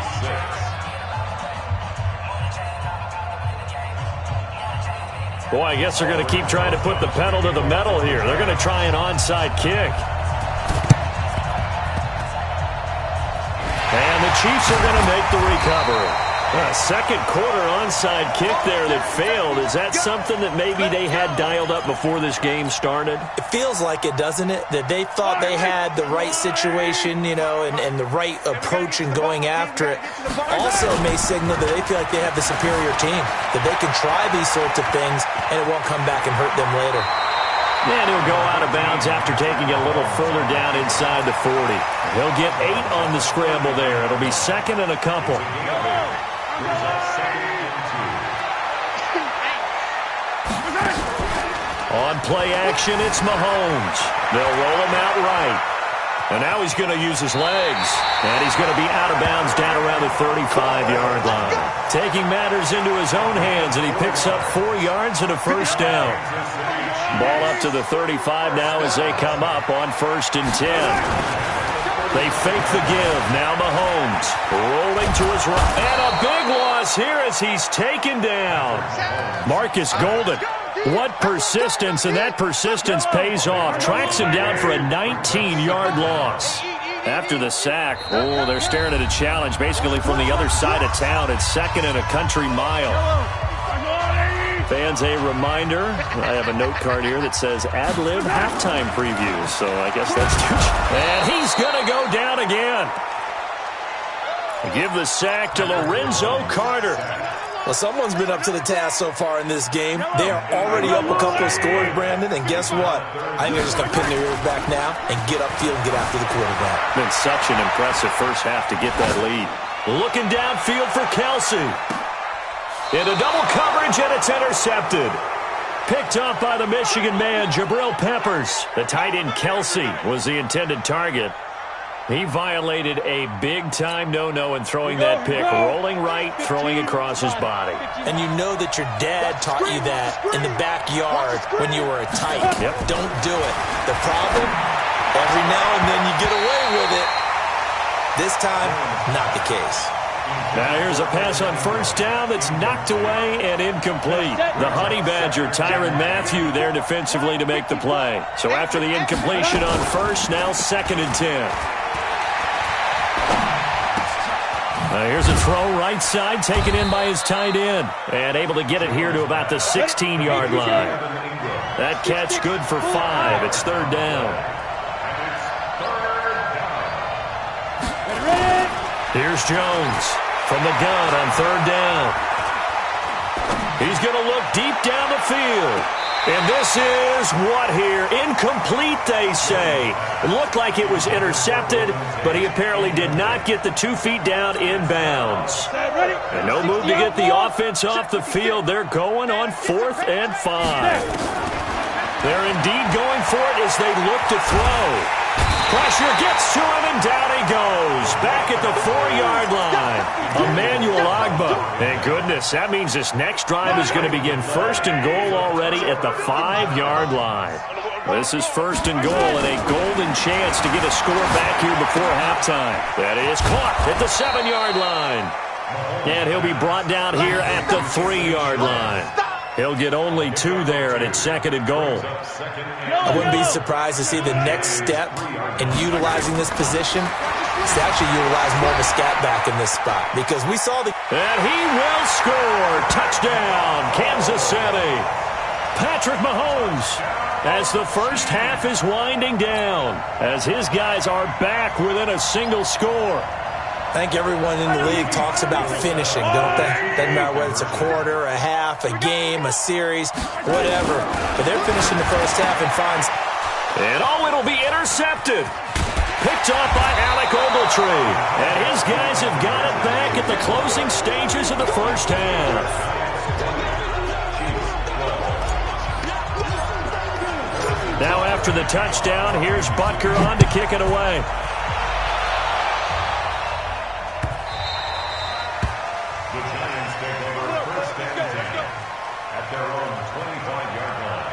Boy, I guess they're going to keep trying to put the pedal to the metal here. They're going to try an onside kick. And the Chiefs are going to make the recovery. A second quarter onside kick there that failed. Is that something that maybe they had dialed up before this game started? It feels like it, doesn't it? That they thought they had the right situation, you know, and the right approach in going after it. Also may signal that they feel like they have the superior team, that they can try these sorts of things and it won't come back and hurt them later. And he'll go out of bounds after taking it a little further down inside the 40. He'll get 8 on the scramble there. It'll be 2nd and a couple. On play action, it's Mahomes. They'll roll him out right. And now he's going to use his legs. And he's going to be out of bounds down around the 35-yard line. Taking matters into his own hands, and he picks up 4 yards and a first down. Ball up to the 35 now as they come up on 1st and 10. They fake the give. Now Mahomes rolling to his right. And a big loss here as he's taken down. Marcus Golden. What persistence, and that persistence pays off. Tracks him down for a 19-yard loss. After the sack, oh, they're staring at a challenge basically from the other side of town. It's 2nd and a country mile. Fans, a reminder, I have a note card here that says ad-lib halftime preview, so I guess that's too. And he's going to go down again. Give the sack to Lorenzo Carter. Well, someone's been up to the task so far in this game. They are already up a couple of scores, Brandon, and guess what? I think they're just going to pin their ears back now and get upfield and get after the quarterback. Been such an impressive first half to get that lead. Looking downfield for Kelsey. Into double coverage, and it's intercepted. Picked up by the Michigan man, Jabril Peppers. The tight end Kelsey was the intended target. He violated a big-time no-no in throwing that pick. Rolling right, throwing across his body. And you know that your dad taught you that in the backyard when you were a tight. Yep. Don't do it. The problem, every now and then you get away with it. This time, not the case. Now here's a pass on first down that's knocked away and incomplete. The Honey Badger, Tyrann Mathieu, there defensively to make the play. So after the incompletion on first, now 2nd and 10. Here's a throw right side, taken in by his tight end. And able to get it here to about the 16-yard line. That catch good for 5. It's 3rd down. Here's Jones from the gun on 3rd down. He's going to look deep down the field. And this is what here? Incomplete, they say. It looked like it was intercepted, but he apparently did not get the 2 feet down inbounds. And no move to get the offense off the field. They're going on 4th and 5. They're indeed going for it as they look to throw. Pressure gets to him, and down he goes. Back at the 4-yard line. Emmanuel Ogbah. Thank goodness. That means this next drive is going to begin 1st and goal already at the 5-yard line. This is 1st and goal and a golden chance to get a score back here before halftime. That is caught at the 7-yard line. And he'll be brought down here at the 3-yard line. He'll get only 2 there, and it's 2nd and goal. I wouldn't be surprised to see the next step in utilizing this position to actually utilize more of a scat back in this spot because we saw the... And he will score. Touchdown, Kansas City. Patrick Mahomes, as the first half is winding down, as his guys are back within a single score. I think everyone in the league talks about finishing, don't they? Doesn't matter whether it's a quarter, a half, a game, a series, whatever. But they're finishing the first half and finds... And it'll be intercepted. Picked off by Alec Ogletree. And his guys have got it back at the closing stages of the first half. Now after the touchdown, here's Butker on to kick it away. The Giants take over first and 10 at their own 25-yard line.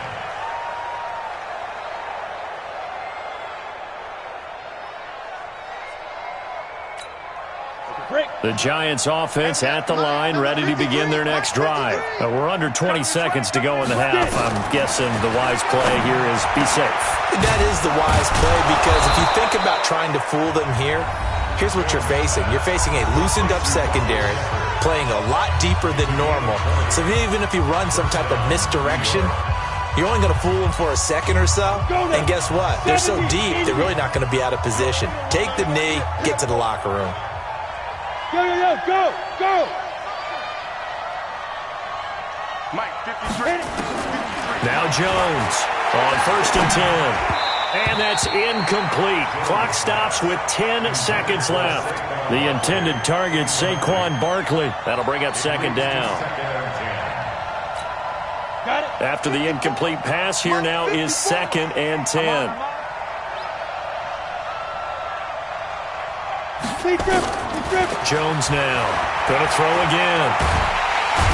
The Giants offense at the line, ready to begin their next drive. We're under 20 seconds to go in the half. I'm guessing the wise play here is be safe. That is the wise play because if you think about trying to fool them here, here's what you're facing. You're facing a loosened up secondary, playing a lot deeper than normal. So even if you run some type of misdirection, you're only going to fool them for a second or so. And guess what? They're so deep, they're really not going to be out of position. Take the knee, get to the locker room. Go! Mike, 53. Now Jones on first and 10. And that's incomplete. Clock stops with 10 seconds left. The intended target, Saquon Barkley. That'll bring up second down. Got it. After the incomplete pass, here now is second and 10. Jones now going to throw again.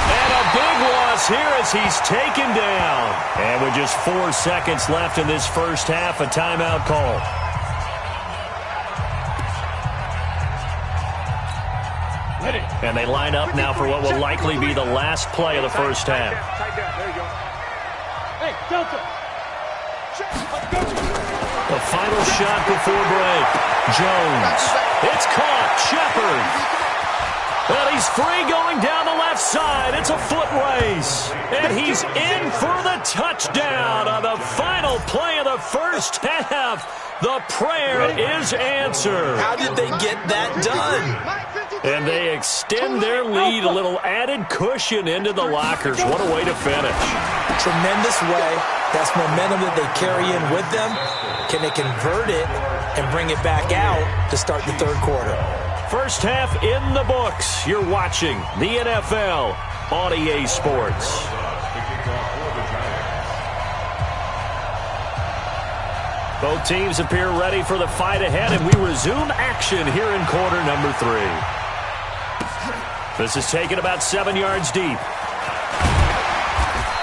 And a big loss here as he's taken down. And with just 4 seconds left in this first half, a timeout call. And they line up now for what will likely be the last play of the first half. There you go. Hey, Delta. The final shot before break. Jones. It's caught. Shepard. And he's free going down the left side. It's a foot race. And he's in for the touchdown on the final play of the first half. The prayer is answered. How did they get that done? And they extend their lead, a little added cushion into the lockers. What a way to finish. Tremendous way. That's momentum that they carry in with them. Can they convert it and bring it back out to start the third quarter? First half in the books. You're watching the NFL on EA Sports. Both teams appear ready for the fight ahead, and we resume action here in quarter number 3. This is taken about 7 yards deep.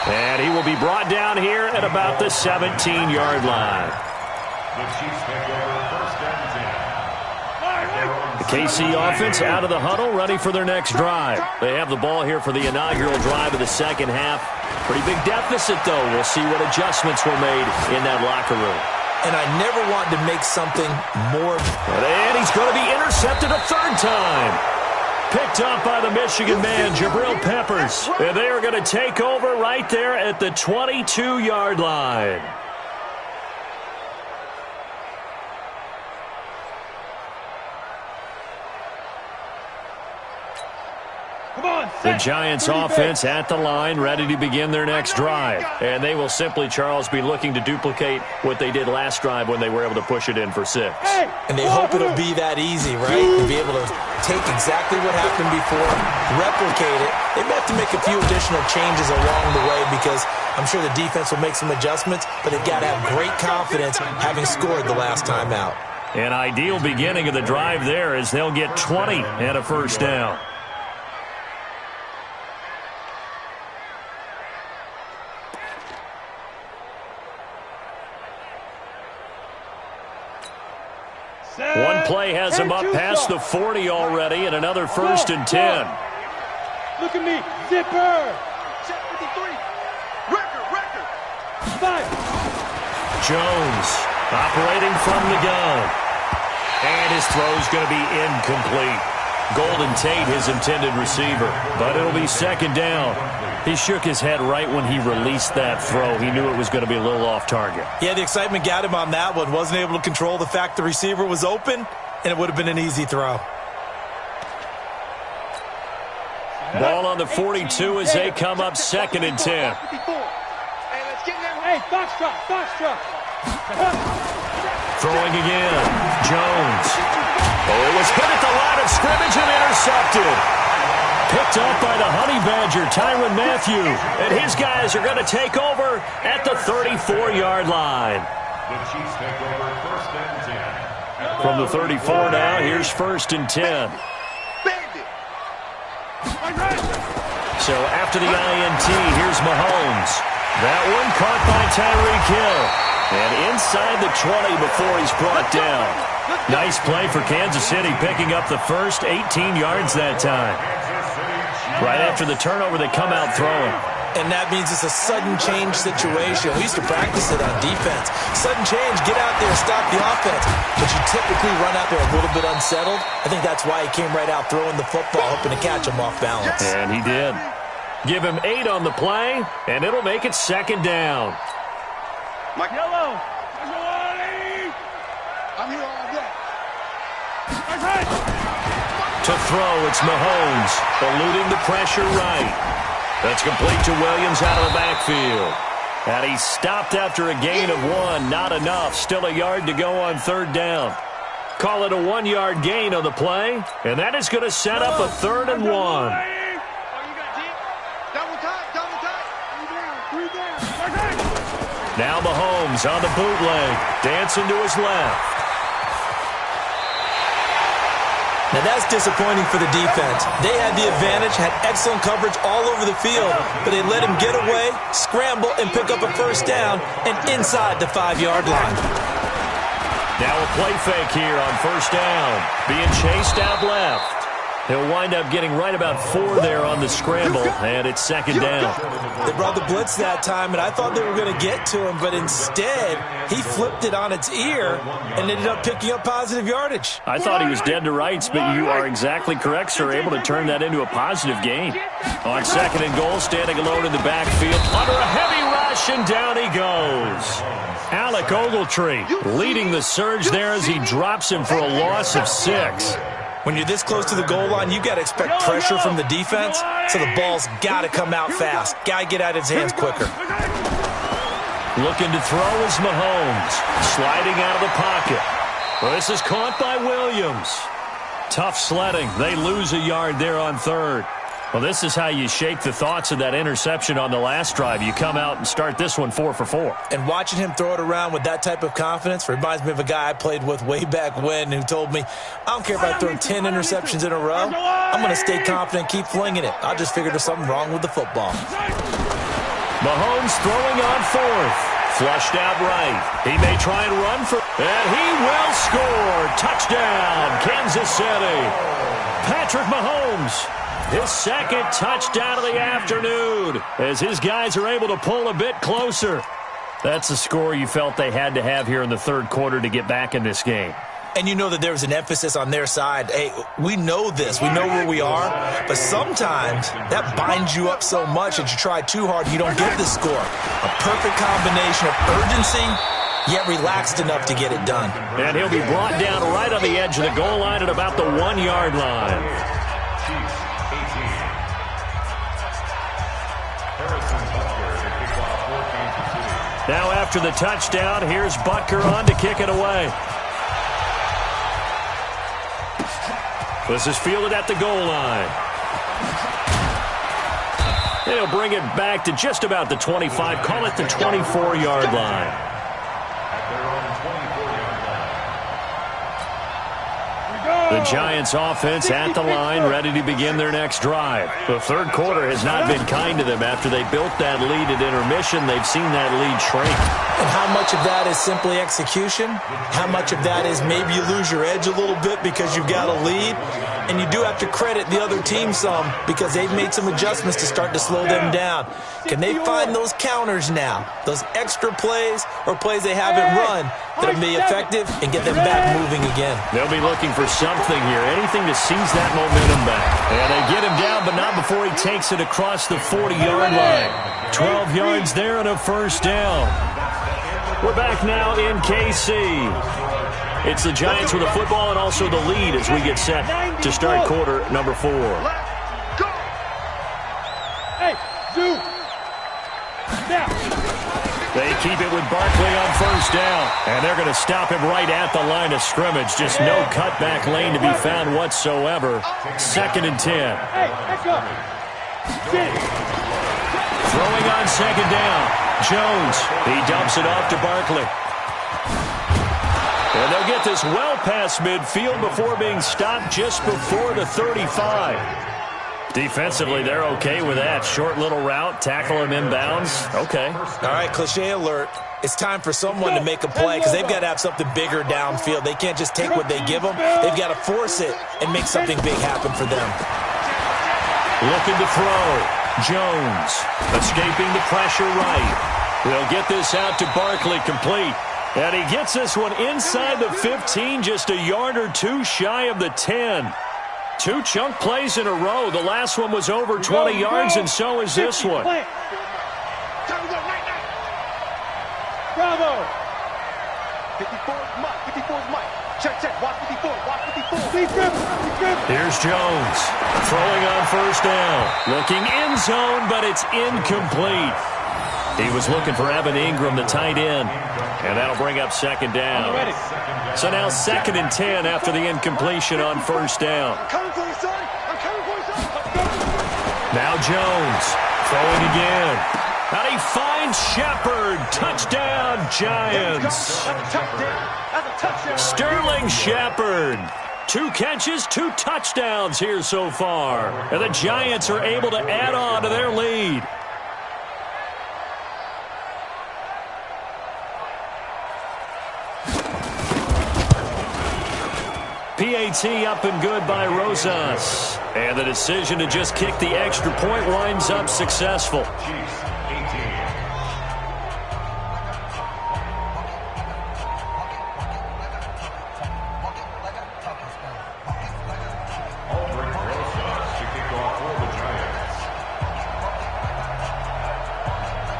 And he will be brought down here at about the 17-yard line. The Chiefs take over first and 10. The KC offense out of the huddle, ready for their next drive. They have the ball here for the inaugural drive of the second half. Pretty big deficit, though. We'll see what adjustments were made in that locker room. And I never want to make something more. And he's going to be intercepted a third time. Picked up by the Michigan man, Jabril Peppers. And they are going to take over right there at the 22-yard line. The Giants offense at the line, ready to begin their next drive. And they will simply, Charles, be looking to duplicate what they did last drive when they were able to push it in for 6. And they hope it'll be that easy, right? To be able to take exactly what happened before, replicate it. They may have to make a few additional changes along the way because I'm sure the defense will make some adjustments, but they've got to have great confidence having scored the last time out. An ideal beginning of the drive there as they'll get 20 and a first down. One play has him up past the 40 already, and another first and 10. Look at me, zipper. Check 53. Record. 5. Jones operating from the gun. And his throw's going to be incomplete. Golden Tate, his intended receiver. But it'll be second down. He shook his head right when he released that throw. He knew it was going to be a little off target. Yeah, the excitement got him on that one. Wasn't able to control the fact the receiver was open, and it would have been an easy throw. Ball on the 42 as they come up second and 10. Hey, box truck. Throwing again. Jones. Oh, it was hit at the line of scrimmage and intercepted. Picked up by the Honey Badger, Tyrann Mathieu. And his guys are going to take over at the 34-yard line. The Chiefs take over first and 10. From the 34 now, here's first and 10. So after the INT, here's Mahomes. That one caught by Tyreek Hill. And inside the 20 before he's brought down. Nice play for Kansas City, picking up the first 18 yards that time. Right after the turnover, they come out throwing. And that means it's a sudden change situation. We used to practice it on defense. Sudden change, get out there, stop the offense. But you typically run out there a little bit unsettled. I think that's why he came right out throwing the football, hoping to catch him off balance. And he did. Give him 8 on the play, and it'll make it second down. Mike Yellow. I'm here all day. To throw, it's Mahomes, eluding the pressure right. That's complete to Williams out of the backfield. And he stopped after a gain of 1. Not enough. Still a yard to go on third down. Call it a 1-yard gain on the play. And that is going to set up a 3rd and 1. Now Mahomes on the bootleg. Dancing to his left. Now that's disappointing for the defense. They had the advantage, had excellent coverage all over the field, but they let him get away, scramble, and pick up a first down, and inside the 5-yard line. Now a play fake here on first down. Being chased out left. He'll wind up getting right about 4 there on the scramble, and it's second down. They brought the blitz that time, and I thought they were going to get to him, but instead, he flipped it on its ear and ended up picking up positive yardage. I thought he was dead to rights, but you are exactly correct, sir. Able to turn that into a positive gain. On second and goal, standing alone in the backfield, under a heavy rush, and down he goes. Alec Ogletree leading the surge there as he drops him for a loss of 6. When you're this close to the goal line, you've got to expect pressure from the defense, so the ball's got to come out fast. Got to get out of his hands quicker. Looking to throw is Mahomes. Sliding out of the pocket. Well, this is caught by Williams. Tough sledding. They lose a yard there on third. Well, this is how you shake the thoughts of that interception on the last drive. You come out and start this one 4 for 4. And watching him throw it around with that type of confidence reminds me of a guy I played with way back when who told me, I don't care if I throw 10 interceptions in a row. I'm going to stay confident and keep flinging it. I just figured there's something wrong with the football. Mahomes throwing on fourth. Flushed out right. He may try and run for... And he will score. Touchdown, Kansas City. Patrick Mahomes. His second touchdown of the afternoon as his guys are able to pull a bit closer. That's the score you felt they had to have here in the third quarter to get back in this game. And you know that there was an emphasis on their side. Hey, we know this. We know where we are. But sometimes that binds you up so much that you try too hard and you don't get the score. A perfect combination of urgency, yet relaxed enough to get it done. And he'll be brought down right on the edge of the goal line at about the 1-yard line. Now after the touchdown, here's Butker on to kick it away. This is fielded at the goal line. They'll bring it back to just about the 25, call it the 24-yard line. The Giants offense at the line, ready to begin their next drive. The third quarter has not been kind to them. After they built that lead at intermission, they've seen that lead shrink. And how much of that is simply execution? How much of that is maybe you lose your edge a little bit because you've got a lead? And you do have to credit the other team some because they've made some adjustments to start to slow them down. Can they find those counters now, those extra plays or plays they haven't run that'll be effective and get them back moving again. They'll be looking for something here, anything to seize that momentum back. And they get him down, but not before he takes it across the 40-yard line. 12 yards there and a first down. We're back now in KC. It's the Giants with the football and also the lead as we get set to start quarter number 4. Hey, Zoo. Now. They keep it with Barkley on first down, and they're going to stop him right at the line of scrimmage. Just no cutback lane to be found whatsoever. 2nd and 10. Hey, let's go. Throwing on 2nd down. Jones. He dumps it off to Barkley. And they'll get this well past midfield before being stopped just before the 35. Defensively, they're okay with that. Short little route, tackle him inbounds. Okay. All right, cliche alert. It's time for someone to make a play because they've got to have something bigger downfield. They can't just take what they give them. They've got to force it and make something big happen for them. Looking to throw. Jones escaping the pressure right. They'll get this out to Barkley, complete. And he gets this one inside the 15, just a yard or two shy of the 10. 2 chunk plays in a row. The last one was over 20 yards, and so is this one. Bravo. 54's Mike. 54's Mike. Check, check. Watch 54. Watch 54. Here's Jones throwing on first down. Looking end zone, but it's incomplete. He was looking for Evan Ingram, the tight end, and that'll bring up 2nd down. So now 2nd and 10 after the incompletion on first down. I'm coming for you, son. I'm coming for you, son. Let's go. Now Jones throwing again. And he finds Shepard. Touchdown, Giants. That's a touchdown. That's a touchdown. Sterling Shepard. 2 catches, 2 touchdowns here so far. And the Giants are able to add on to their lead. PAT up and good by Rosas. And the decision to just kick the extra point winds up successful.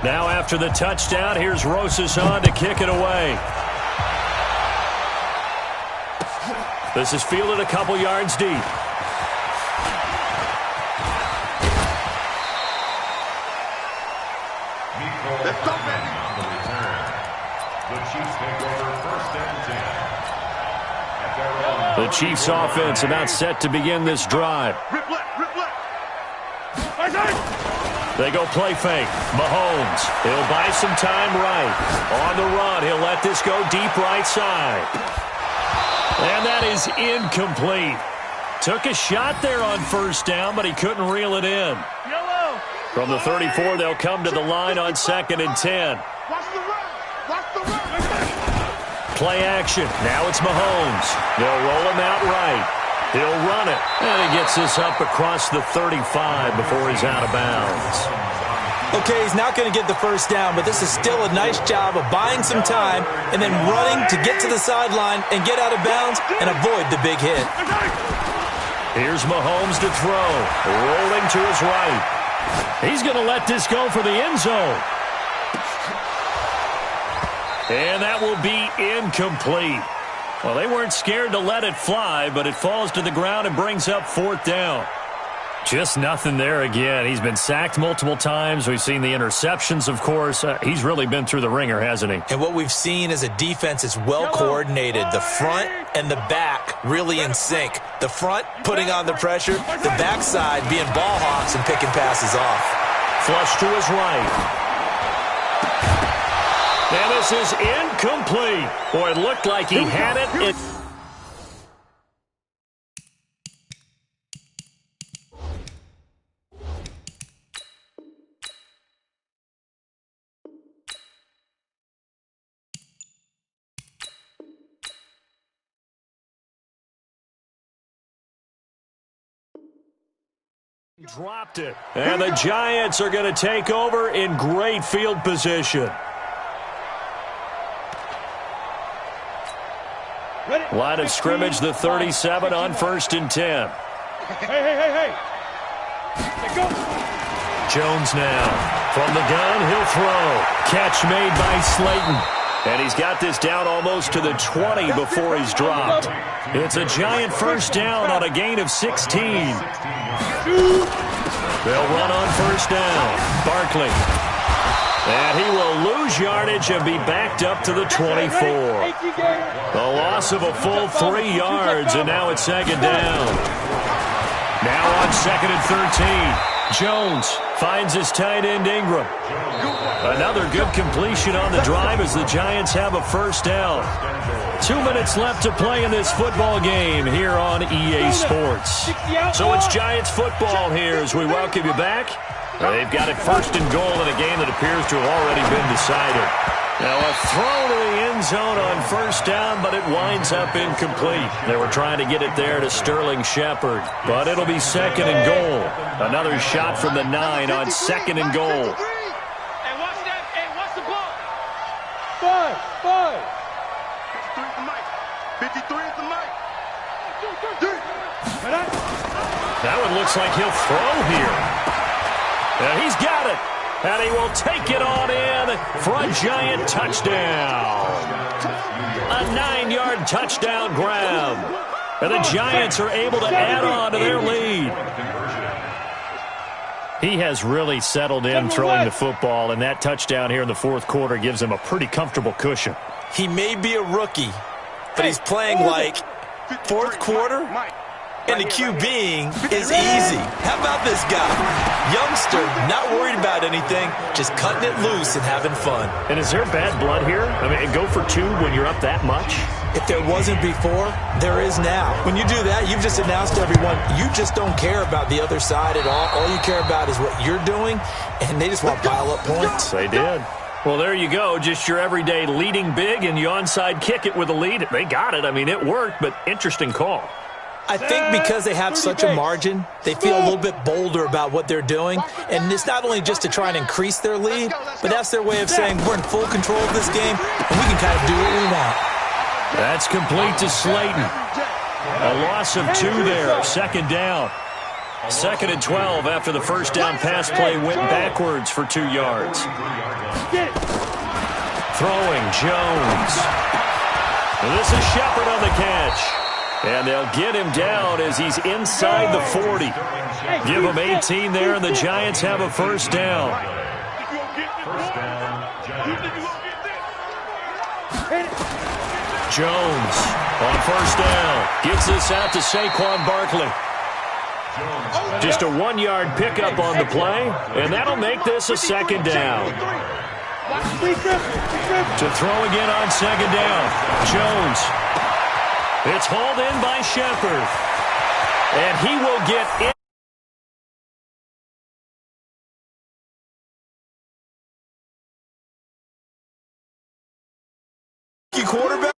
Now after the touchdown, here's Rosas on to kick it away. This is fielded a couple yards deep. Let's go, baby. On the return, the Chiefs take over 1st and 10. The Chiefs offense about set to begin this drive. Rip left. Rip left. They go play fake. Mahomes. He'll buy some time right. On the run, he'll let this go deep right side. And that is incomplete. Took a shot there on first down, but he couldn't reel it in. From the 34, they'll come to the line on 2nd and 10. Watch the run. Watch the run. Play action. Now it's Mahomes. They'll roll him out right. He'll run it. And he gets this up across the 35 before he's out of bounds. Okay, he's not going to get the first down, but this is still a nice job of buying some time and then running to get to the sideline and get out of bounds and avoid the big hit. Here's Mahomes to throw. Rolling to his right. He's going to let this go for the end zone. And that will be incomplete. Well, they weren't scared to let it fly, but it falls to the ground and brings up 4th down. Just nothing there again. He's been sacked multiple times. We've seen the interceptions, of course. He's really been through the ringer, hasn't he? And what we've seen is a defense that's well coordinated. The front and the back really in sync. The front putting on the pressure. The backside being ball hawks and picking passes off. Flush to his right. And this is incomplete. Boy, it looked like he had it. Dropped it. And the Giants are going to take over in great field position. Line of scrimmage, the 37 on 1st and 10. Hey. Go. Jones now. From the gun, he'll throw. Catch made by Slayton. And he's got this down almost to the 20 before he's dropped. It's a giant first down on a gain of 16. They'll run on 1st down. Barkley. And he will lose yardage and be backed up to the 24. A loss of a full 3 yards, and now it's 2nd down. Now on 2nd and 13. Jones finds his tight end Ingram. Another good completion on the drive as the Giants have a first down. 2 minutes left to play in this football game here on EA Sports. So it's Giants football here as we welcome you back. They've got it 1st and goal in a game that appears to have already been decided. Now a throw to the end zone on 1st down, but it winds up incomplete. They were trying to get it there to Sterling Shepard, but it'll be 2nd and goal. Another shot from the 9 on 2nd and goal. Hey, watch that. Hey, watch the ball. 5. 53 is the mic. 53 is the mic. That one looks like he'll throw here. And he's got it. And he will take it on in for a giant touchdown. A 9-yard touchdown grab. And the Giants are able to add on to their lead. He has really settled in throwing the football, and that touchdown here in the 4th quarter gives him a pretty comfortable cushion. He may be a rookie, but he's playing like 4th quarter. And the QBing is easy. How about this guy? Youngster, not worried about anything, just cutting it loose and having fun. And is there bad blood here? I mean, go for 2 when you're up that much? If there wasn't before, there is now. When you do that, you've just announced to everyone, you just don't care about the other side at all. All you care about is what you're doing, and they just want to pile up points. They did. Well, there you go. Just your everyday leading big, and you onside kick it with a lead. They got it. I mean, it worked, but interesting call. I think because they have such a margin, they feel a little bit bolder about what they're doing. And it's not only just to try and increase their lead, but that's their way of saying we're in full control of this game, and we can kind of do what we want. That's complete to Slayton. A loss of 2 there, 2nd down. 2nd and 12 after the first down pass play went backwards for 2 yards. Throwing Jones. This is Shepard on the catch. And they'll get him down as he's inside the 40. Give him 18 there, and the Giants have a first down. Jones on 1st down. Gets this out to Saquon Barkley. Just a 1-yard pickup on the play, and that'll make this a 2nd down. To throw again on 2nd down. Jones. It's hauled in by Shepard. And he will get in. Quarterback?